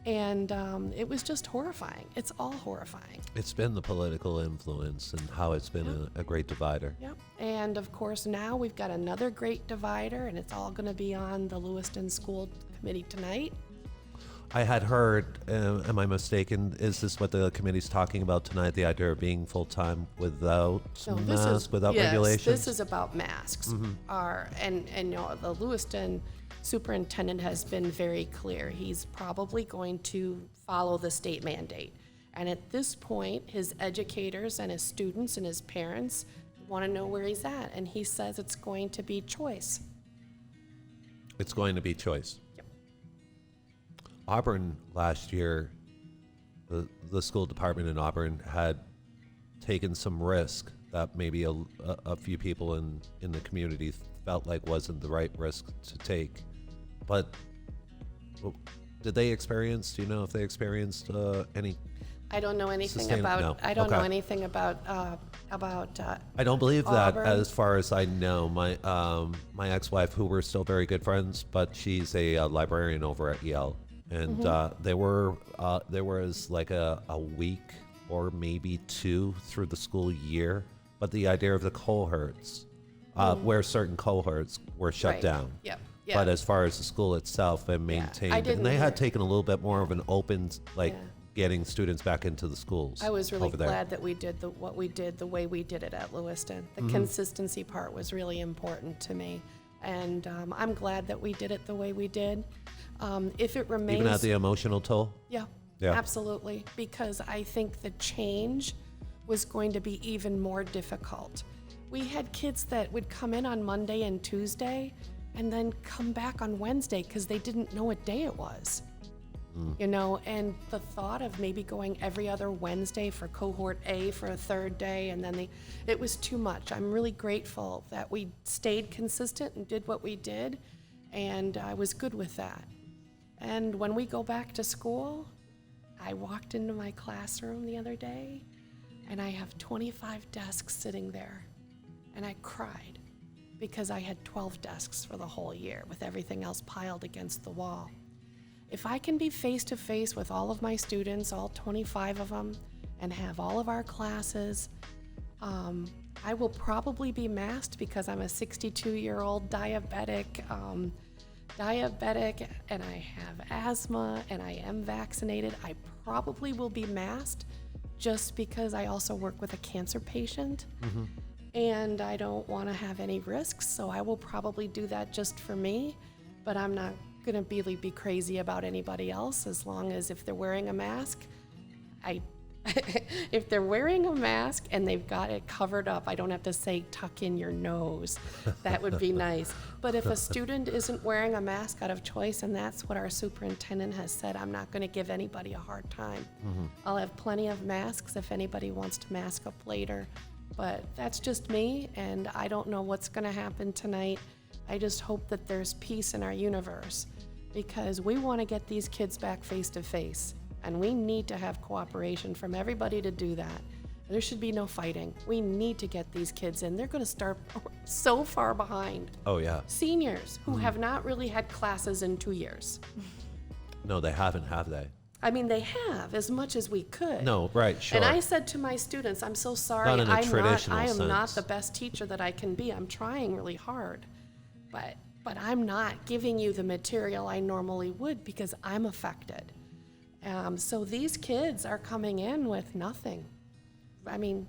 And it was just horrifying. It's all horrifying. It's been the political influence and how it's been a great divider. Yep. And of course, now we've got another great divider, and it's all going to be on the Lewiston School Committee tonight. I had heard, am I mistaken, is this what the committee's talking about tonight, the idea of being full-time without masks, without regulations? Yes, this is about masks. And you know, the Lewiston superintendent has been very clear. He's probably going to follow the state mandate. And at this point, his educators and his students and his parents want to know where he's at. And he says it's going to be choice. It's going to be choice. Yep. Auburn last year, the school department in Auburn had taken some risk that maybe a few people in the community felt like wasn't the right risk to take. But did they experience, do you know if they experienced any? I don't know anything Sustain- about, no. I don't know Okay. anything about I don't believe that, Auburn. as far as I know. My ex-wife, who we're still very good friends, but she's a librarian over at Yale, and there was like a week or maybe two through the school year, but the idea of the cohorts, where certain cohorts were shut Right. down. Yep. But as far as the school itself, they maintained, and they had taken a little bit more of an open, like getting students back into the schools. I was really over there. glad that we did what we did the way we did it at Lewiston. The consistency part was really important to me, and I'm glad that we did it the way we did. If it remains, Even at the emotional toll. yeah, Yeah. absolutely, because I think the change was going to be even more difficult. We had kids that would come in on Monday and Tuesday and then come back on Wednesday because they didn't know what day it was. You know, and the thought of maybe going every other Wednesday for cohort A for a third day, and then it was too much. I'm really grateful that we stayed consistent and did what we did, and I was good with that. And when we go back to school, I walked into my classroom the other day, and I have 25 desks sitting there, and I cried because I had 12 desks for the whole year with everything else piled against the wall. If I can be face-to-face with all of my students, all 25 of them, and have all of our classes, I will probably be masked because I'm a 62-year-old diabetic, and I have asthma, and I am vaccinated. I probably will be masked just because I also work with a cancer patient, and I don't want to have any risks, so I will probably do that just for me, but I'm not going to really be crazy about anybody else, as long as if they're wearing a mask, if they're wearing a mask and they've got it covered up, I don't have to say tuck in your nose. That would be nice. But if a student isn't wearing a mask out of choice, and that's what our superintendent has said, I'm not going to give anybody a hard time. I'll have plenty of masks if anybody wants to mask up later. But that's just me, and I don't know what's going to happen tonight. I just hope that there's peace in our universe, because we want to get these kids back face to face, and we need to have cooperation from everybody to do that. There should be no fighting. We need to get these kids in. They're going to start so far behind. Oh, yeah. Seniors who have not really had classes in 2 years. No, they haven't, have they? I mean, they have as much as we could. No, right, sure. And I said to my students, I'm so sorry. Not in a traditional I am not sense. the best teacher that I can be. I'm trying really hard. But I'm not giving you the material I normally would because I'm affected. So these kids are coming in with nothing. I mean,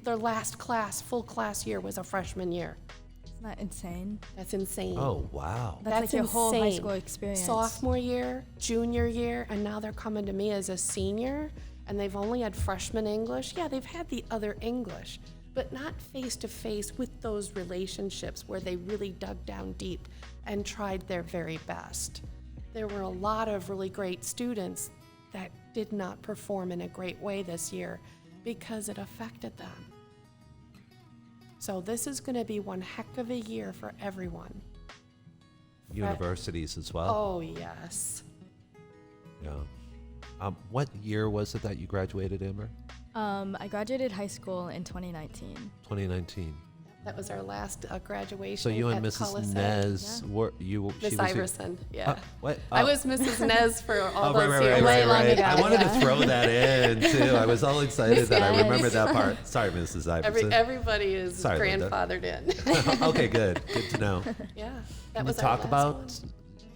their last class, full class year was a freshman year. Isn't that insane? That's insane. Oh, wow. That's like your whole high insane. school experience. Sophomore year, junior year, and now they're coming to me as a senior, and they've only had freshman English. Yeah, they've had the other English, but not face-to-face with those relationships where they really dug down deep and tried their very best. There were a lot of really great students that did not perform in a great way this year because it affected them. So this is going to be one heck of a year for everyone. Universities as well. Oh, yes. Yeah. What year was it that you graduated, Amber? I graduated high school in 2019. 2019. That was our last graduation. So you and at Mrs. Cullis Nez Yeah. were you? Miss she was Iverson, yeah. What? I was Mrs. Nez for all those right, years. Way long ago, I wanted to yeah. throw that in too. I was all excited Miss that I Nez. remembered that part. Sorry, Mrs. Iverson. Everybody is Sorry, Linda. grandfathered in. Okay, good. Good to know. Yeah, that Can you was our talk last about? one.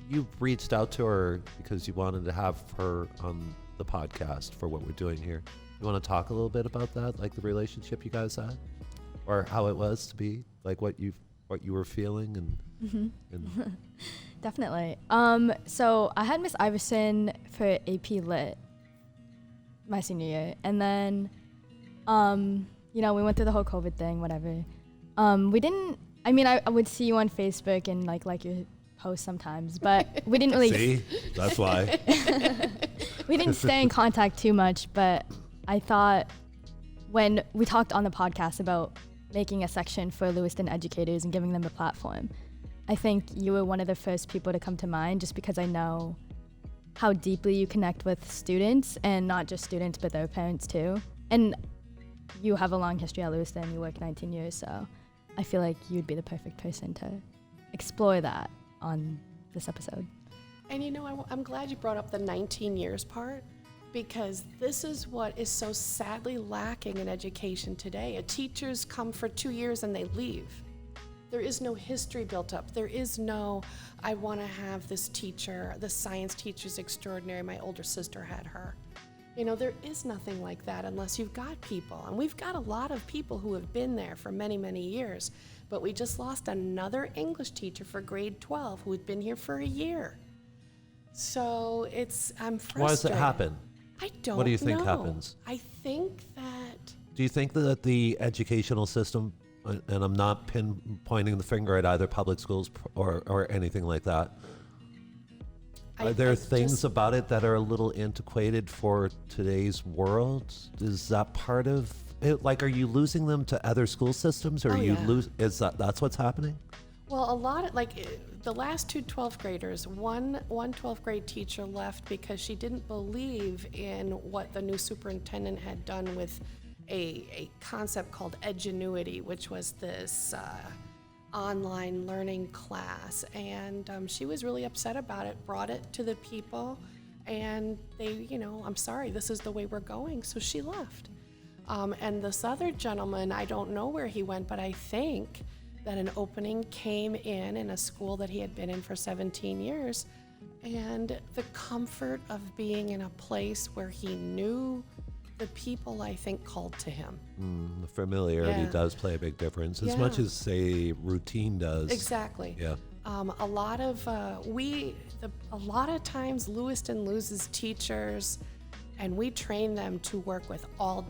You reached out to her because you wanted to have her on the podcast for what we're doing here. You want to talk a little bit about that, like the relationship you guys had, or how it was to be, like what you were feeling and Definitely. So I had Miss Iverson for AP Lit my senior year, and then, we went through the whole COVID thing, whatever. We didn't. I mean, I would see you on Facebook and like your posts sometimes, but we didn't really. See, that's why. We didn't stay in contact too much, but I thought when we talked on the podcast about making a section for Lewiston educators and giving them a platform, I think you were one of the first people to come to mind just because I know how deeply you connect with students, and not just students, but their parents too. And you have a long history at Lewiston, you work 19 years, so I feel like you'd be the perfect person to explore that on this episode. And I'm glad you brought up the 19 years part, because this is what is so sadly lacking in education today. Teachers come for 2 years and they leave. There is no history built up. There is no, I want to have this teacher, the science teacher's extraordinary. My older sister had her. There is nothing like that unless you've got people. And we've got a lot of people who have been there for many, many years. But we just lost another English teacher for grade 12 who had been here for a year. So I'm frustrated. Why does it happen? I don't know. What do you think happens? I think that Do you think that the educational system, and I'm not pointing the finger at either public schools or anything like that, are there things about it that are a little antiquated for today's world? Is that part of it? Like, are you losing them to other school systems, or that's what's happening? Well, a lot of, the last two 12th graders, one 12th grade teacher left because she didn't believe in what the new superintendent had done with a concept called Edgenuity, which was this online learning class. And she was really upset about it, brought it to the people, and they, I'm sorry, this is the way we're going. So she left. And this other gentleman, I don't know where he went, but I think that an opening came in a school that he had been in for 17 years. And the comfort of being in a place where he knew the people, I think, called to him. The familiarity Yeah. does play a big difference, as Yeah. much as, say, routine does. Exactly. Yeah. A lot of times Lewiston loses teachers, and we train them to work with all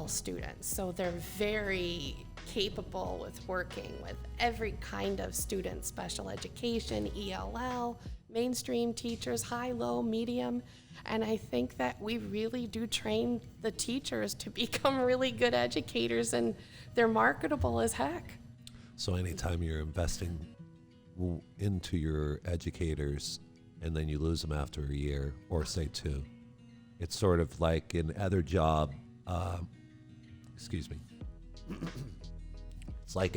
students. So they're very capable with working with every kind of student, special education, ELL, mainstream teachers, high, low, medium. And I think that we really do train the teachers to become really good educators, and they're marketable as heck. So anytime you're investing into your educators and then you lose them after a year or say 2, it's sort of like in other job, it's like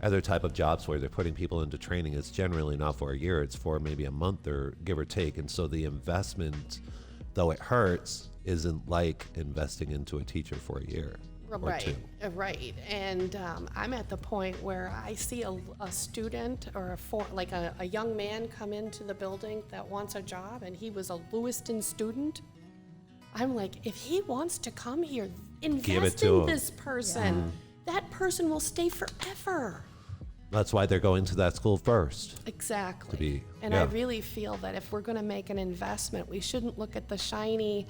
other type of jobs where they're putting people into training. It's generally not for a year, it's for maybe a month or give or take. And so the investment, though it hurts, isn't like investing into a teacher for a year or 2. Right. And I'm at the point where I see a student or a young man come into the building that wants a job, and he was a Lewiston student. I'm like, if he wants to come here, invest in him. this person. That person will stay forever. That's why they're going to that school first. Exactly. I really feel that if we're going to make an investment, we shouldn't look at the shiny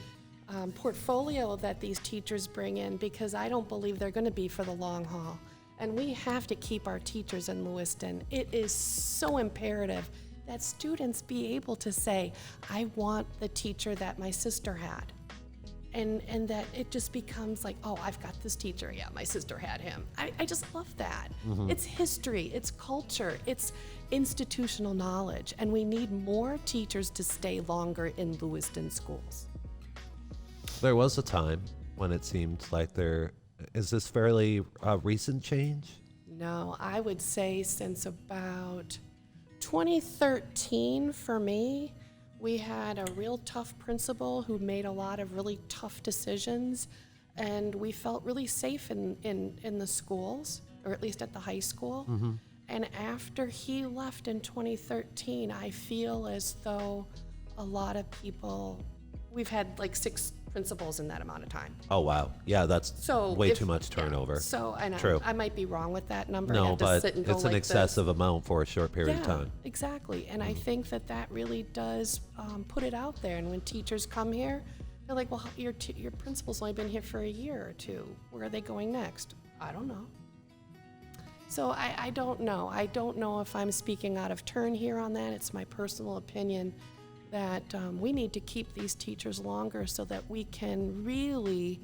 portfolio that these teachers bring in, because I don't believe they're going to be for the long haul. And we have to keep our teachers in Lewiston. It is so imperative that students be able to say, I want the teacher that my sister had. and that it just becomes like, oh, I've got this teacher. Yeah, my sister had him. I just love that. It's history, it's culture, it's institutional knowledge, and we need more teachers to stay longer in Lewiston schools. There was a time when it seemed like is this fairly recent change? No, I would say since about 2013 for me, we had a real tough principal who made a lot of really tough decisions, and we felt really safe in the schools, or at least at the high school. And after he left in 2013, I feel as though a lot of people, we've had like 6 principals in that amount of time. Oh, wow. Yeah, that's way too much turnover. Yeah. So I know True. I might be wrong with that number. I'd No, have to but sit and go it's an like excessive amount for a short period this. of Yeah, time. exactly. And I think that really does put it out there. And when teachers come here, they're like, well, your principal's only been here for a year or 2. Where are they going next? I don't know. So I don't know. I don't know if I'm speaking out of turn here on that. It's my personal opinion that we need to keep these teachers longer so that we can really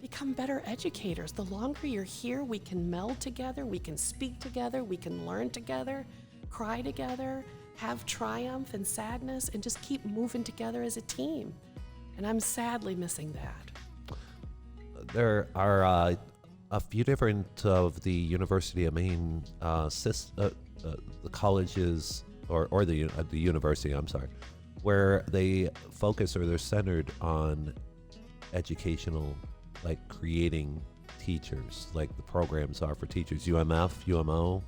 become better educators. The longer you're here, we can meld together, we can speak together, we can learn together, cry together, have triumph and sadness, and just keep moving together as a team. And I'm sadly missing that. There are a few different of the University of Maine the colleges or the university, I'm sorry, where they focus or they're centered on educational, like creating teachers, like the programs are for teachers, UMF, UMO,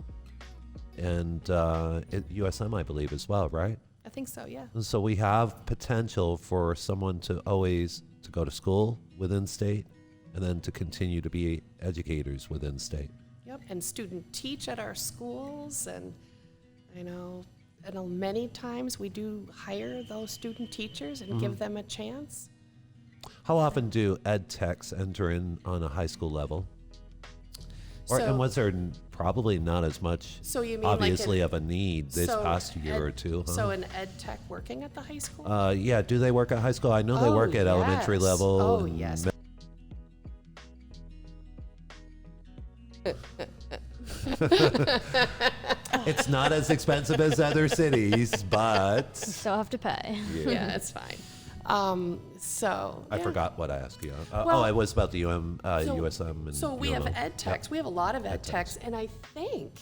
and USM, I believe, as well, right? I think so, yeah. And so we have potential for someone to always to go to school within state and then to continue to be educators within state. Yep, and student teach at our schools, and I know many times we do hire those student teachers and give them a chance. How often do ed techs enter in on a high school level? And was there probably not as much, So you mean obviously, like of a need this past year or two? Huh? So an ed tech working at the high school? Yeah, do they work at high school? I know they work at elementary yes. level. Oh, and yes. It's not as expensive as other cities, but Still have to pay. Yeah, it's fine. I forgot what I asked you. Well, it was about the USM. And So we have UMO. ed techs. Yep. We have a lot of ed techs, and I think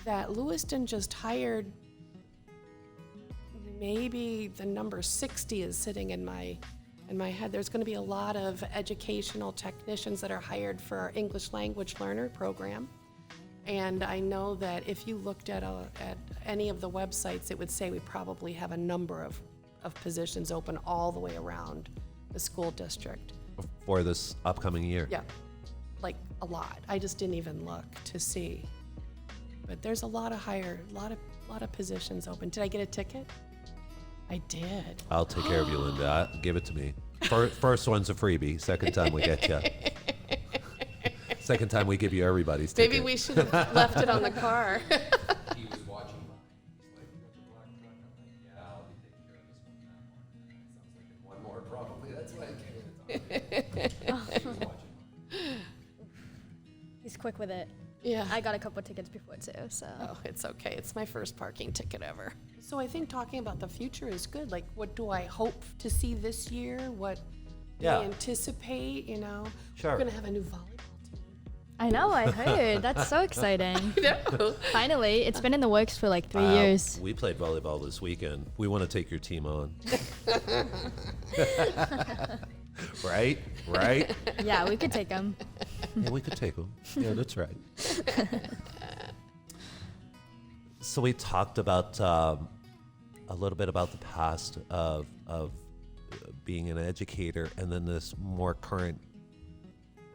that Lewiston just hired, maybe the number 60 is sitting in my head. There's going to be a lot of educational technicians that are hired for our English language learner program. And I know that if you looked at any of the websites, it would say we probably have a number of positions open all the way around the school district. For this upcoming year. Yeah, like a lot. I just didn't even look to see. But there's a lot of positions open. Did I get a ticket? I did. I'll take care of you, Linda. Give it to me. First one's a freebie. Second time we get you. Second time we give you everybody's ticket. Maybe we should have left it on the car. He was watching mine. He's like, you got the black truck? I'm like, yeah, I'll be taking care of this one, that one. And sounds like one more probably. That's why I came in. He was watching mine. He's quick with it. Yeah. I got a couple tickets before too, so. Oh, it's okay. It's my first parking ticket ever. So I think talking about the future is good. Like, what do I hope to see this year? What do I anticipate, Sure. We're going to have a new volleyball team. I know, I heard. That's so exciting. No. Finally, it's been in the works for like 3 years. We played volleyball this weekend. We want to take your team on. Right? Yeah, we could take them. Yeah, we could take them. Yeah, that's right. So we talked about a little bit about the past of being an educator, and then this more current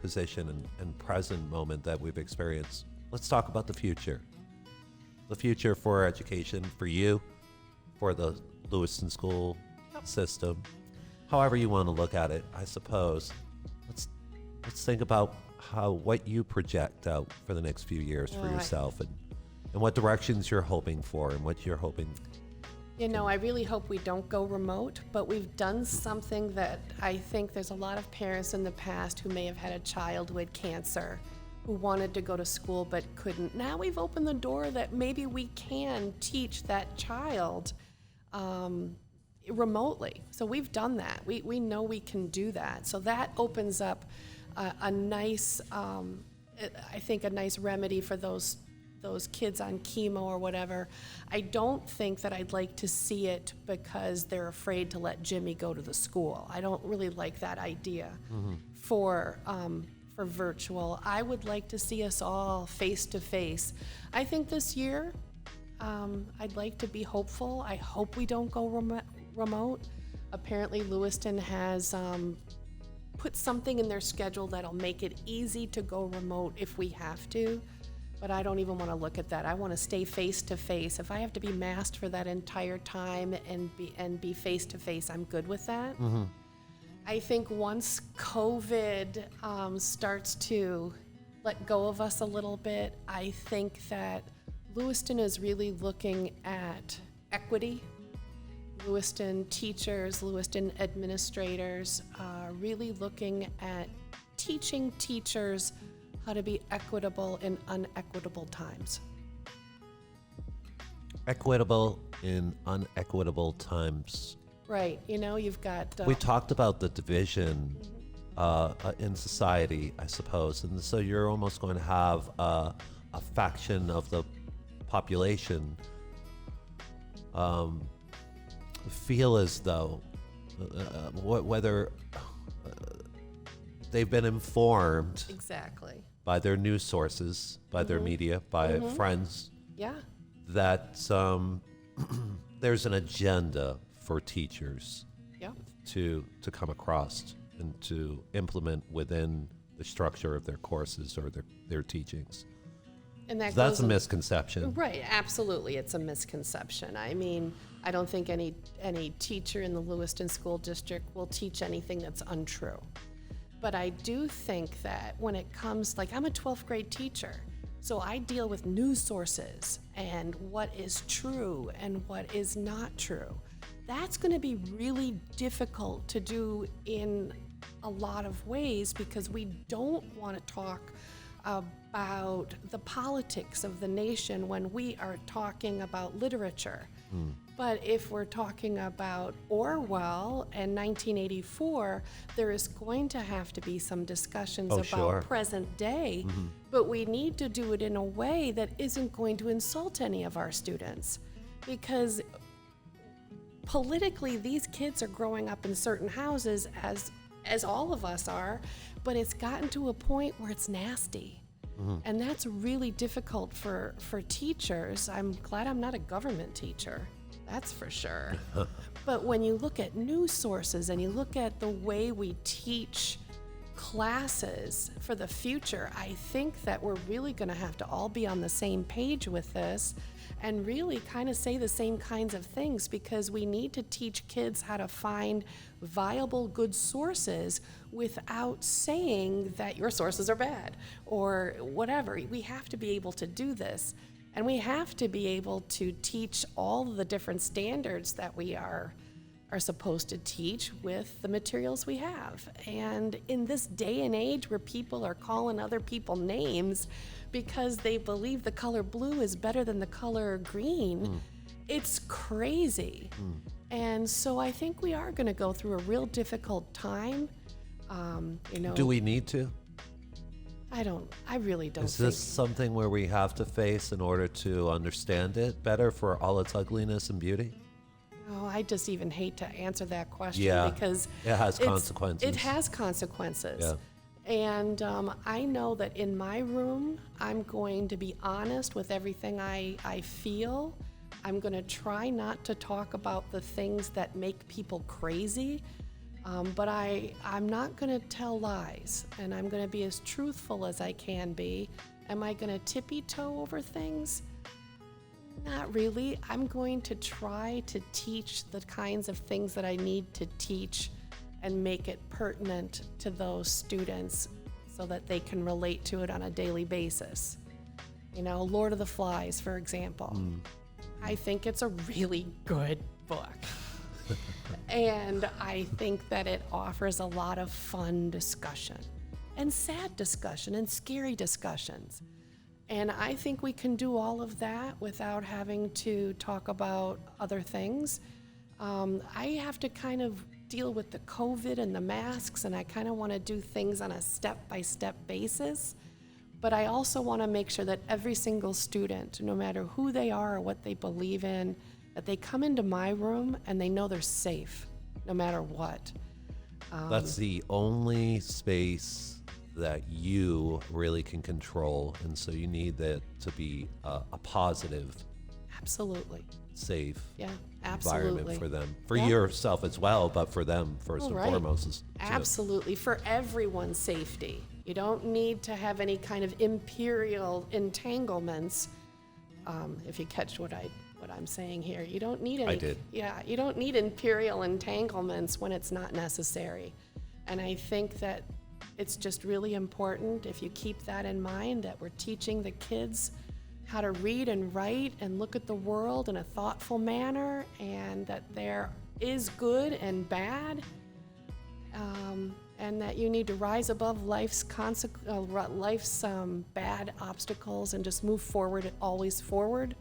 position and present moment that we've experienced. Let's talk about the future. The future for education, for you, for the Lewiston school system, however you want to look at it, I suppose. Let's think about what you project out for the next few years for yourself, and what directions you're hoping for, and what you're hoping You know, I really hope we don't go remote, but we've done something that I think there's a lot of parents in the past who may have had a child with cancer who wanted to go to school but couldn't. Now we've opened the door that maybe we can teach that child remotely. So we've done that. We know we can do that. So that opens up a nice, I think, a nice remedy for those kids on chemo or whatever. I don't think that I'd like to see it because they're afraid to let Jimmy go to the school. I don't really like that idea for virtual. I would like to see us all face to face. I think this year, I'd like to be hopeful. I hope we don't go remote. Apparently Lewiston has put something in their schedule that'll make it easy to go remote if we have to. But I don't even want to look at that. I want to stay face to face. If I have to be masked for that entire time and be face to face, I'm good with that. I think once COVID starts to let go of us a little bit, I think that Lewiston is really looking at equity. Lewiston teachers, Lewiston administrators are really looking at teaching teachers how to be equitable in unequitable times. Equitable in unequitable times. Right, you know, you've got... We talked about the division in society, I suppose, and so you're almost going to have a faction of the population feel as though whether they've been informed Exactly. by their news sources, by their media, by friends, Yeah. that there's an agenda for teachers Yeah. to come across and to implement within the structure of their courses or their teachings. And that That's a goes misconception. Right, absolutely, it's a misconception. I mean, I don't think any teacher in the Lewiston School District will teach anything that's untrue. But I do think that when it comes, like, I'm a 12th grade teacher, so I deal with news sources and what is true and what is not true. That's going to be really difficult to do in a lot of ways because we don't want to talk about the politics of the nation when we are talking about literature. But if we're talking about Orwell and 1984, there is going to have to be some discussions about sure. present day, but we need to do it in a way that isn't going to insult any of our students. Because politically, these kids are growing up in certain houses, as all of us are, but it's gotten to a point where it's nasty. And that's really difficult for teachers. I'm glad I'm not a government teacher, that's for sure. But when you look at news sources and you look at the way we teach classes for the future, I think that we're really going to have to all be on the same page with this and really kind of say the same kinds of things, because we need to teach kids how to find viable, good sources without saying that your sources are bad or whatever. We have to be able to do this, and we have to be able to teach all the different standards that we are supposed to teach with the materials we have. And in this day and age where people are calling other people names because they believe the color blue is better than the color green, it's crazy. And so I think we are going to go through a real difficult time. Do we need to? I really don't Is think. this something where we have to face in order to understand it better for all its ugliness and beauty? Oh, I just even hate to answer that question Yeah, because it has consequences. It has consequences. Yeah. And I know that in my room, I'm going to be honest with everything I feel. I'm going to try not to talk about the things that make people crazy, but I'm not going to tell lies, and I'm going to be as truthful as I can be. Am I going to tippy-toe over things? Not really. I'm going to try to teach the kinds of things that I need to teach and make it pertinent to those students so that they can relate to it on a daily basis. You know, Lord of the Flies, for example. I think it's a really good book. And I think that it offers a lot of fun discussion and sad discussion and scary discussions. And I think we can do all of that without having to talk about other things. I have to kind of deal with the COVID and the masks, and I kind of want to do things on a step-by-step basis. But I also want to make sure that every single student, no matter who they are or what they believe in, that they come into my room and they know they're safe, no matter what. That's the only space that you really can control, and so you need that to be a positive, Absolutely. safe Yeah, environment absolutely. for them, for Yeah. yourself as well, but for them first and Right. foremost. Too. Absolutely, for everyone's safety. You don't need to have any kind of imperial entanglements. If you catch what I'm saying here, you don't need any. I did. Yeah, you don't need imperial entanglements when it's not necessary. And I think that it's just really important, if you keep that in mind, that we're teaching the kids how to read and write and look at the world in a thoughtful manner, and that there is good and bad, and that you need to rise above life's bad obstacles and just move forward, always forward.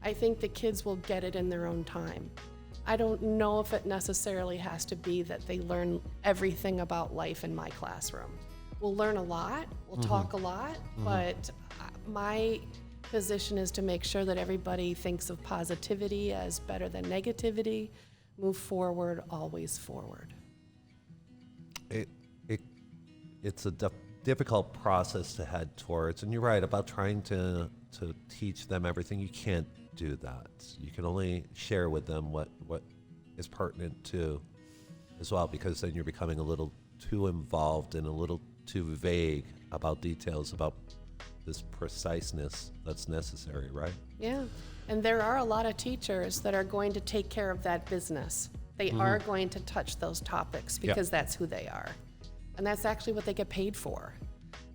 I think the kids will get it in their own time. I don't know if it necessarily has to be that they learn everything about life in my classroom. We'll learn a lot, we'll talk a lot, but my position is to make sure that everybody thinks of positivity as better than negativity, move forward, always forward. It's a difficult process to head towards, and you're right about trying to teach them everything. You can't do that. You can only share with them what is pertinent to as well, because then you're becoming a little too involved and a little too vague about details about this preciseness that's necessary, right? Yeah, and there are a lot of teachers that are going to take care of that business. They are going to touch those topics because that's who they are. And that's actually what they get paid for.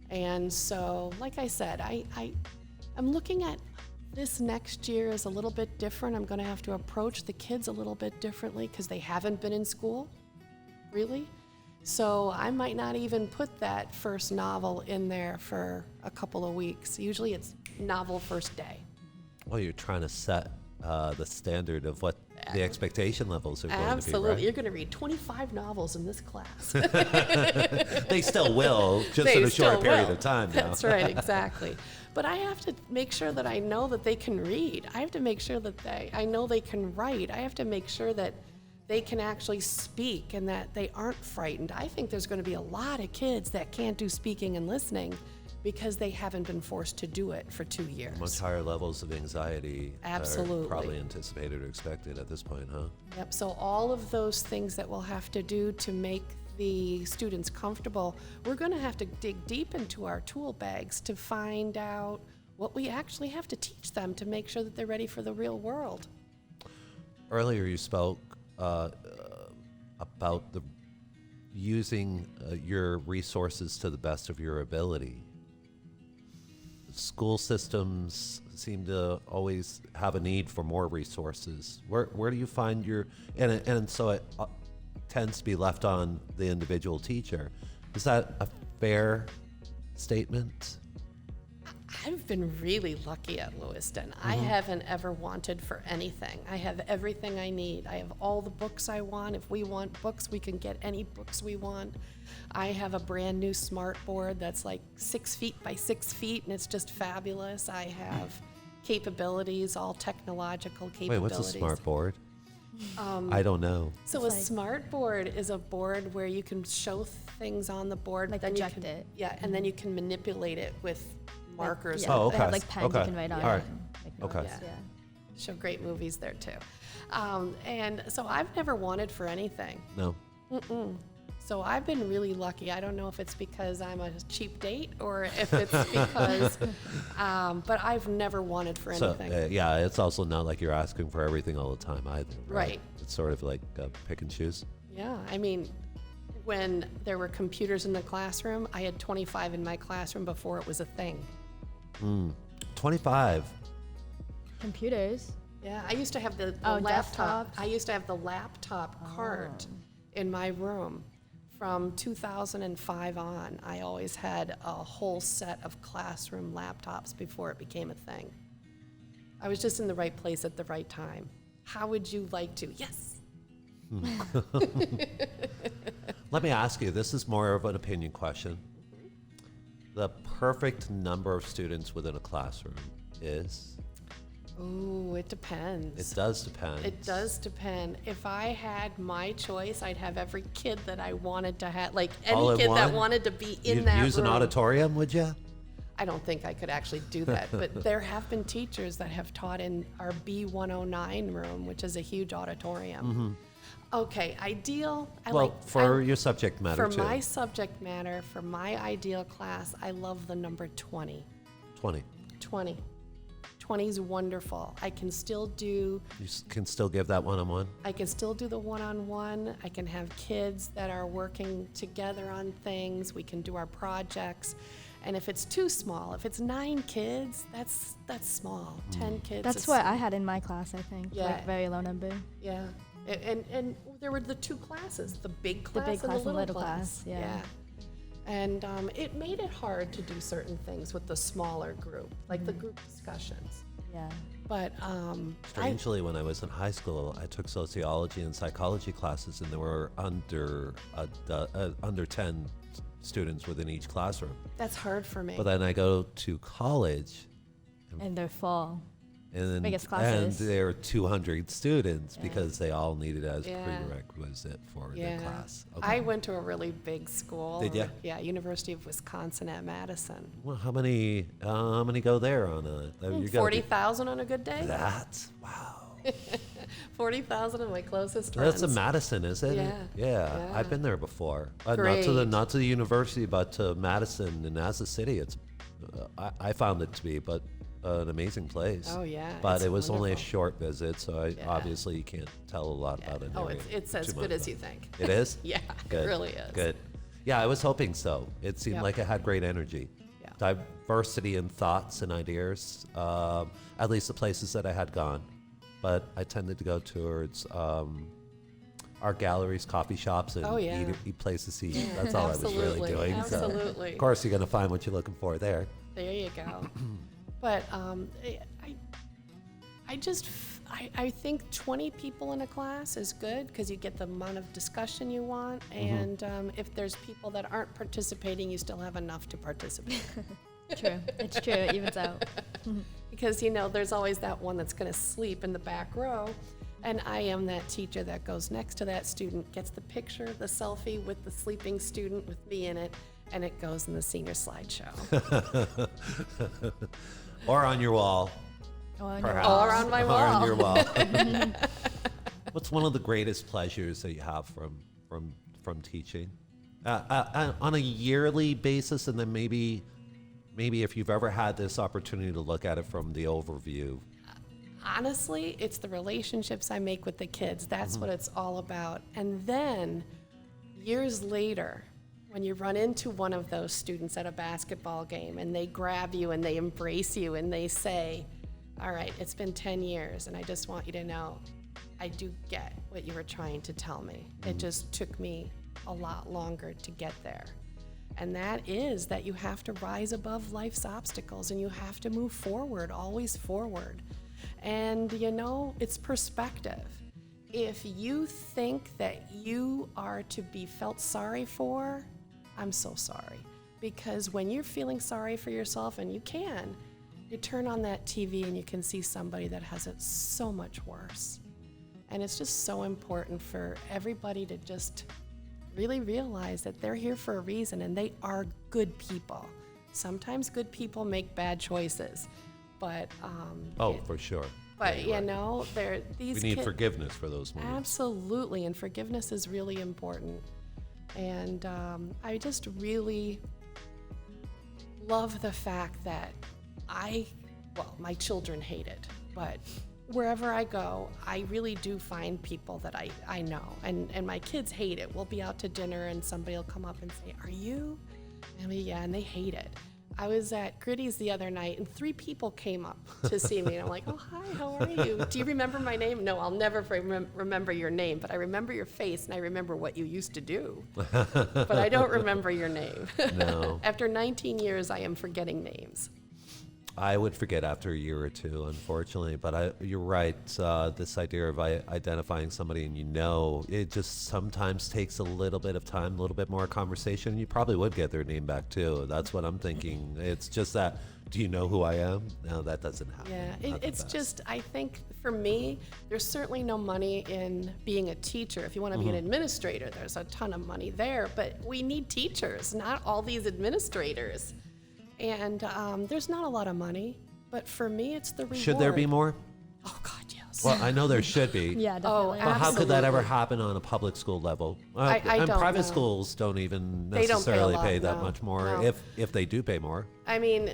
And so, like I said, I'm looking at this next year as a little bit different. I'm going to have to approach the kids a little bit differently because they haven't been in school, really. So I might not even put that first novel in there for a couple of weeks. Usually it's novel first day. Well, you're trying to set the standard of what the expectation levels are going Absolutely. to be, You're going to read 25 novels in this class. right? They still will, just They in a short still period will. of time now. That's right, exactly. But I have to make sure that I know that they can read. I have to make sure that I know they can write. I have to make sure that they can actually speak and that they aren't frightened. I think there's going to be a lot of kids that can't do speaking and listening because they haven't been forced to do it for 2 years. Much higher levels of anxiety Absolutely. are probably anticipated or expected at this point, huh? Yep, so all of those things that we'll have to do to make the students comfortable, we're going to have to dig deep into our tool bags to find out what we actually have to teach them to make sure that they're ready for the real world. Earlier you spoke about using your resources to the best of your ability. School systems seem to always have a need for more resources. Where do you find and so it tends to be left on the individual teacher. Is that a fair statement? I've been really lucky at Lewiston. I haven't ever wanted for anything. I have everything I need. I have all the books I want. If we want books, we can get any books we want. I have a brand new smart board that's like 6 feet by 6 feet, and it's just fabulous. I have capabilities, all technological capabilities. Wait, what's a smart board? I don't know. So It's a like- smart board is a board where you can show things on the board. Like then you project can, it. Yeah, and then you can manipulate it with markers. Yeah, Oh, they have okay. like pens Okay. you can write on. All right. and make Okay. notes, Yeah. Yeah. Show great movies there too. And so I've never wanted for anything. No. So I've been really lucky. I don't know if it's because I'm a cheap date or if it's because, but I've never wanted for So anything. yeah, it's also not like you're asking for everything all the time either. Right. It's sort of like pick and choose. Yeah, I mean, when there were computers in the classroom, I had 25 in my classroom before it was a thing. 25. Computers. Yeah, I used to have the Oh, laptop. desktops? I used to have the laptop cart in my room. From 2005 on, I always had a whole set of classroom laptops before it became a thing. I was just in the right place at the right time. How would you like to? Yes. Let me ask you, this is more of an opinion question. The perfect number of students within a classroom is? Ooh, it depends. It does depend. It does depend. If I had my choice, I'd have every kid that I wanted to have, like All any in kid that one? wanted to be in You'd that use room. an auditorium, would you? I don't think I could actually do that, but there have been teachers that have taught in our B109 room, which is a huge auditorium. Okay, ideal. For your subject matter for too. my subject matter, for my ideal class, I love the number 20. 20. 20. 20 is wonderful. I can still do Can still give that one-on-one? the one-on-one. I can have kids that are working together on things. We can do our projects. And if it's too small, if it's 9 kids, that's small. 10 kids. That's is- what I had in my class, I think. Yeah. Like very low number. Yeah. And there were the 2 classes, the big class, big class and the and little little class. class, yeah. And it made it hard to do certain things with the smaller group, like the group discussions. Yeah. But Strangely, when I was in high school, I took sociology and psychology classes, and there were under 10 students within each classroom. that's hard for me. But then I go to college, And they're full. and Biggest and classes. there are 200 students because they all needed as Yeah. prerequisite for yeah. the class. I went to a really big school. Did ya? Yeah, University of Wisconsin at Madison. Well, how many go there on a? You gotta 40,000 on a good day. That's wow. 40,000 of my closest That's friends. a Madison, isn't Yeah, it? Yeah, yeah. I've been there before. Great. Not to the university, but to Madison, and as a city, it's. I found it to be, but an amazing place. Oh, yeah, But it's it was only a wonderful. short visit, so Yeah. obviously you can't tell a lot about it. Oh, it's as good as you think. It is. Yeah, Good. it really is. Good. Yeah, I was hoping so. It seemed Yep. like it had great energy. Yeah. Diversity in thoughts and ideas, at least the places that I had gone. But I tended to go towards art galleries, coffee shops, and Oh, yeah. eat places to eat. Yeah, That's all I was really absolutely, doing. So, absolutely. of course, you're going to find what you're looking for there. There you go. But I think 20 people in a class is good because you get the amount of discussion you want. And if there's people that aren't participating, you still have enough to participate. True. It's true. It evens out. Because, there's always that one that's going to sleep in the back row. And I am that teacher that goes next to that student, gets the picture, the selfie with the sleeping student with me in it, and it goes in the senior slideshow. Or on your wall. Or on your Perhaps. wall. Or on my Or wall. on your wall. What's one of the greatest pleasures that you have from teaching? On a yearly basis, and then maybe if you've ever had this opportunity to look at it from the overview. Honestly, it's the relationships I make with the kids. That's what it's all about. And then years later, when you run into one of those students at a basketball game and they grab you and they embrace you and they say, all right, it's been 10 years and I just want you to know I do get what you were trying to tell me. It just took me a lot longer to get there. And that is that you have to rise above life's obstacles and you have to move forward, always forward. And it's perspective. If you think that you are to be felt sorry for, I'm so sorry. Because when you're feeling sorry for yourself, and you turn on that TV and you can see somebody that has it so much worse. And it's just so important for everybody to just really realize that they're here for a reason and they are good people. Sometimes good people make bad choices, but For sure. But Yeah, you're right. they're these. We need kid- forgiveness for those moments. Absolutely, and forgiveness is really important. And I just really love the fact that my children hate it, but wherever I go, I really do find people that I know. And my kids hate it. We'll be out to dinner and somebody will come up and say, "Are you?" And yeah, and they hate it. I was at Gritty's the other night, and 3 people came up to see me. And I'm like, oh, hi, how are you? Do you remember my name? No, I'll never remember your name, but I remember your face, and I remember what you used to do. But I don't remember your name. No. After 19 years, I am forgetting names. I would forget after a year or two, unfortunately. But you're right. This idea of identifying somebody and it just sometimes takes a little bit of time, a little bit more conversation. You probably would get their name back too. That's what I'm thinking. It's just that, do you know who I am? No, that doesn't happen. Yeah, Not the it's best. just, I think for me, there's certainly no money in being a teacher. If you want to be an administrator, there's a ton of money there, but we need teachers, not all these administrators. And there's not a lot of money, but for me, it's the reward. Should there be more? Oh, God, yes. Well, I know there should be. Yeah, Oh, definitely. But how could that ever absolutely. happen on a public school level? I and don't private know. schools don't even They don't pay a necessarily lot, pay that no, much more, no. if they do pay more. I mean,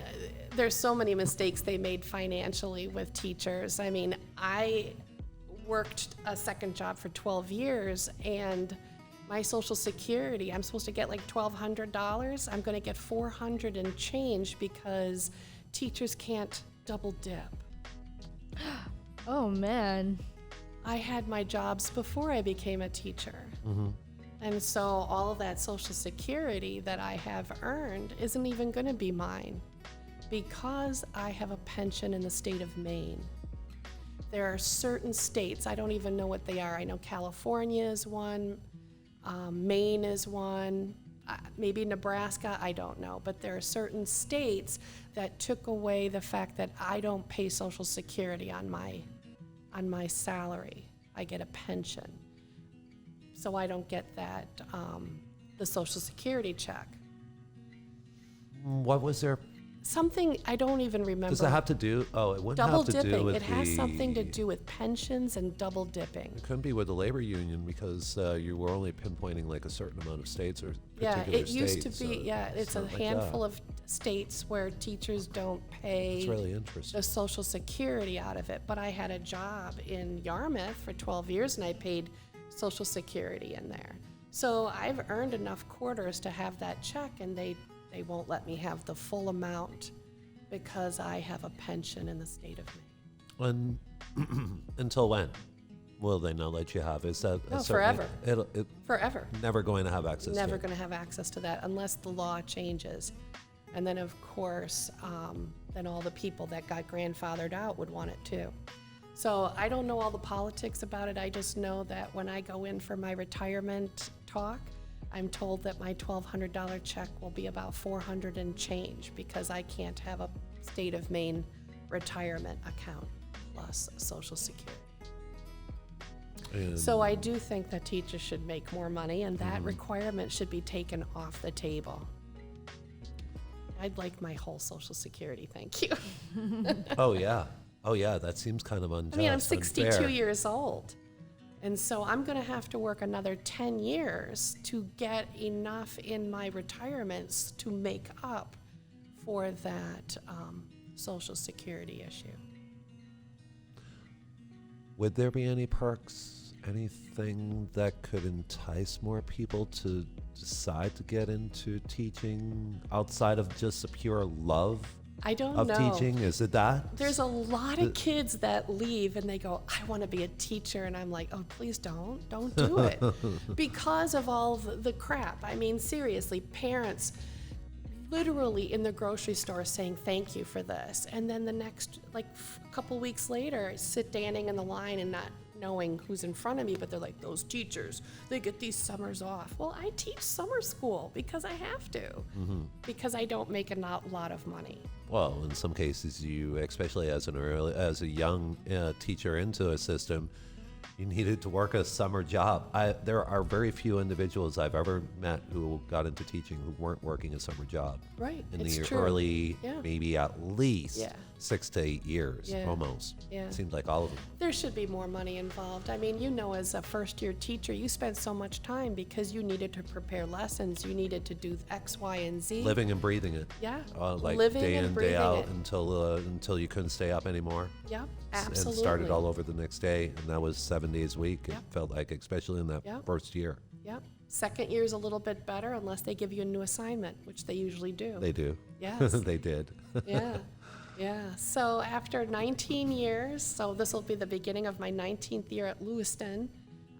there's so many mistakes they made financially with teachers. I mean, I worked a second job for 12 years, and my Social Security, I'm supposed to get like $1,200. I'm going to get $400 and change because teachers can't double dip. Oh man. I had my jobs before I became a teacher. And so all of that Social Security that I have earned isn't even going to be mine because I have a pension in the state of Maine. There are certain states, I don't even know what they are. I know California is one, Maine is one, maybe Nebraska, I don't know. But there are certain states that took away the fact that I don't pay Social Security on my salary. I get a pension. So I don't get that, the Social Security check. What was there? Something, I don't even remember. Does it have to do? Oh, it wouldn't Double have to do dipping. with It has something to the- do with pensions and double dipping. It couldn't be with the labor union because you were only pinpointing like a certain amount of states or Yeah, particular it used to states, be, so yeah, it's a something like handful that. of states where teachers don't pay It's really interesting. the Social Security out of it. But I had a job in Yarmouth for 12 years and I paid Social Security in there. So I've earned enough quarters to have that check, and they won't let me have the full amount because I have a pension in the state of Maine. Until when will they not let you have? Is that No, a certain- forever. It Forever. never going to have access Never to. going to have access to that unless the law changes. And then, of course, then all the people that got grandfathered out would want it too. So I don't know all the politics about it. I just know that when I go in for my retirement talk, I'm told that my $1,200 check will be about $400 and change because I can't have a state of Maine retirement account plus Social Security. And So I do think that teachers should make more money, and that requirement should be taken off the table. I'd like my whole Social Security, thank you. oh yeah, that seems kind of unjust. I mean, I'm 62 unfair. years old, and so I'm gonna have to work another 10 years to get enough in my retirements to make up for that Social Security issue. Would there be any perks, anything that could entice more people to decide to get into teaching outside of just the pure love I don't of know. teaching? Is it that? There's a lot of kids that leave and they go, I want to be a teacher. And I'm like, oh, please don't do it. Because of all the crap. I mean, seriously, parents literally in the grocery store saying thank you for this. And then the next, like a couple weeks later, standing in the line and not knowing who's in front of me, but they're like, those teachers, they get these summers off. Well, I teach summer school because I have to, because I don't make a lot of money. Well, in some cases, you, especially as a young teacher into a system, you needed to work a summer job. There are very few individuals I've ever met who got into teaching who weren't working a summer job. Right, In it's the true. early, Yeah. maybe at least Yeah. 6 to 8 years, Yeah. almost. Yeah. Seems like all of them. There should be more money involved. I mean, you know, as a first-year teacher, you spent so much time because you needed to prepare lessons, you needed to do X, Y, and Z. Living and breathing it. Yeah, Like living day and in, breathing day out it. until you couldn't stay up anymore. Yep, And absolutely. started all over the next day, and that was 7 days a week. It Yep. felt like, especially in that Yep. first year. Yep, Second year's a little bit better unless they give you a new assignment, which they usually do. They do. Yes. They did. Yeah. Yeah. So after 19 years, so this will be the beginning of my 19th year at Lewiston,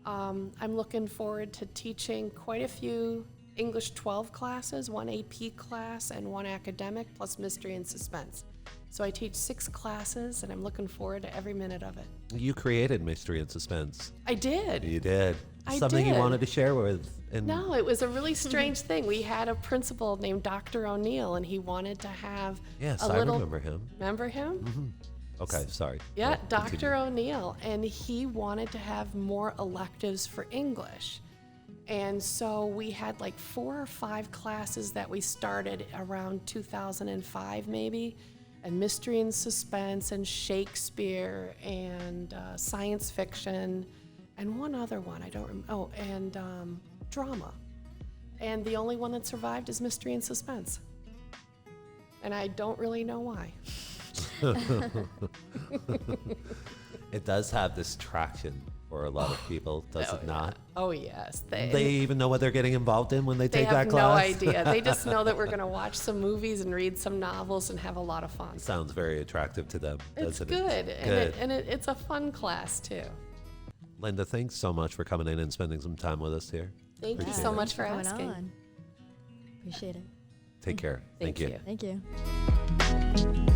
I'm looking forward to teaching quite a few English 12 classes, 1 AP class and 1 academic, plus mystery and suspense. So I teach 6 classes, and I'm looking forward to every minute of it. You created Mystery and Suspense. I did. You did. I Something you did. wanted to share with. And No, it was a really strange thing. We had a principal named Dr. O'Neill, and he wanted to have Yes, a I little. remember him. Remember him? Okay, sorry. Yeah, Well, Dr. continue. O'Neill, and he wanted to have more electives for English. And so we had like 4 or 5 classes that we started around 2005 maybe, and mystery and suspense and Shakespeare and science fiction and one other one, I don't remember, and drama. And the only one that survived is mystery and suspense. And I don't really know why. It does have this traction for a lot of people, does it not? Oh yes, They even know what they're getting involved in when they They take have that no class? idea. They just know that we're going to watch some movies and read some novels and have a lot of fun. Sounds very attractive to them, It's doesn't good, it? and it's a fun class too. Linda, thanks so much for coming in and spending some time with us here. Thank you Appreciate so it. much for Coming asking. on. Appreciate it. Take care. Thank you. Thank you.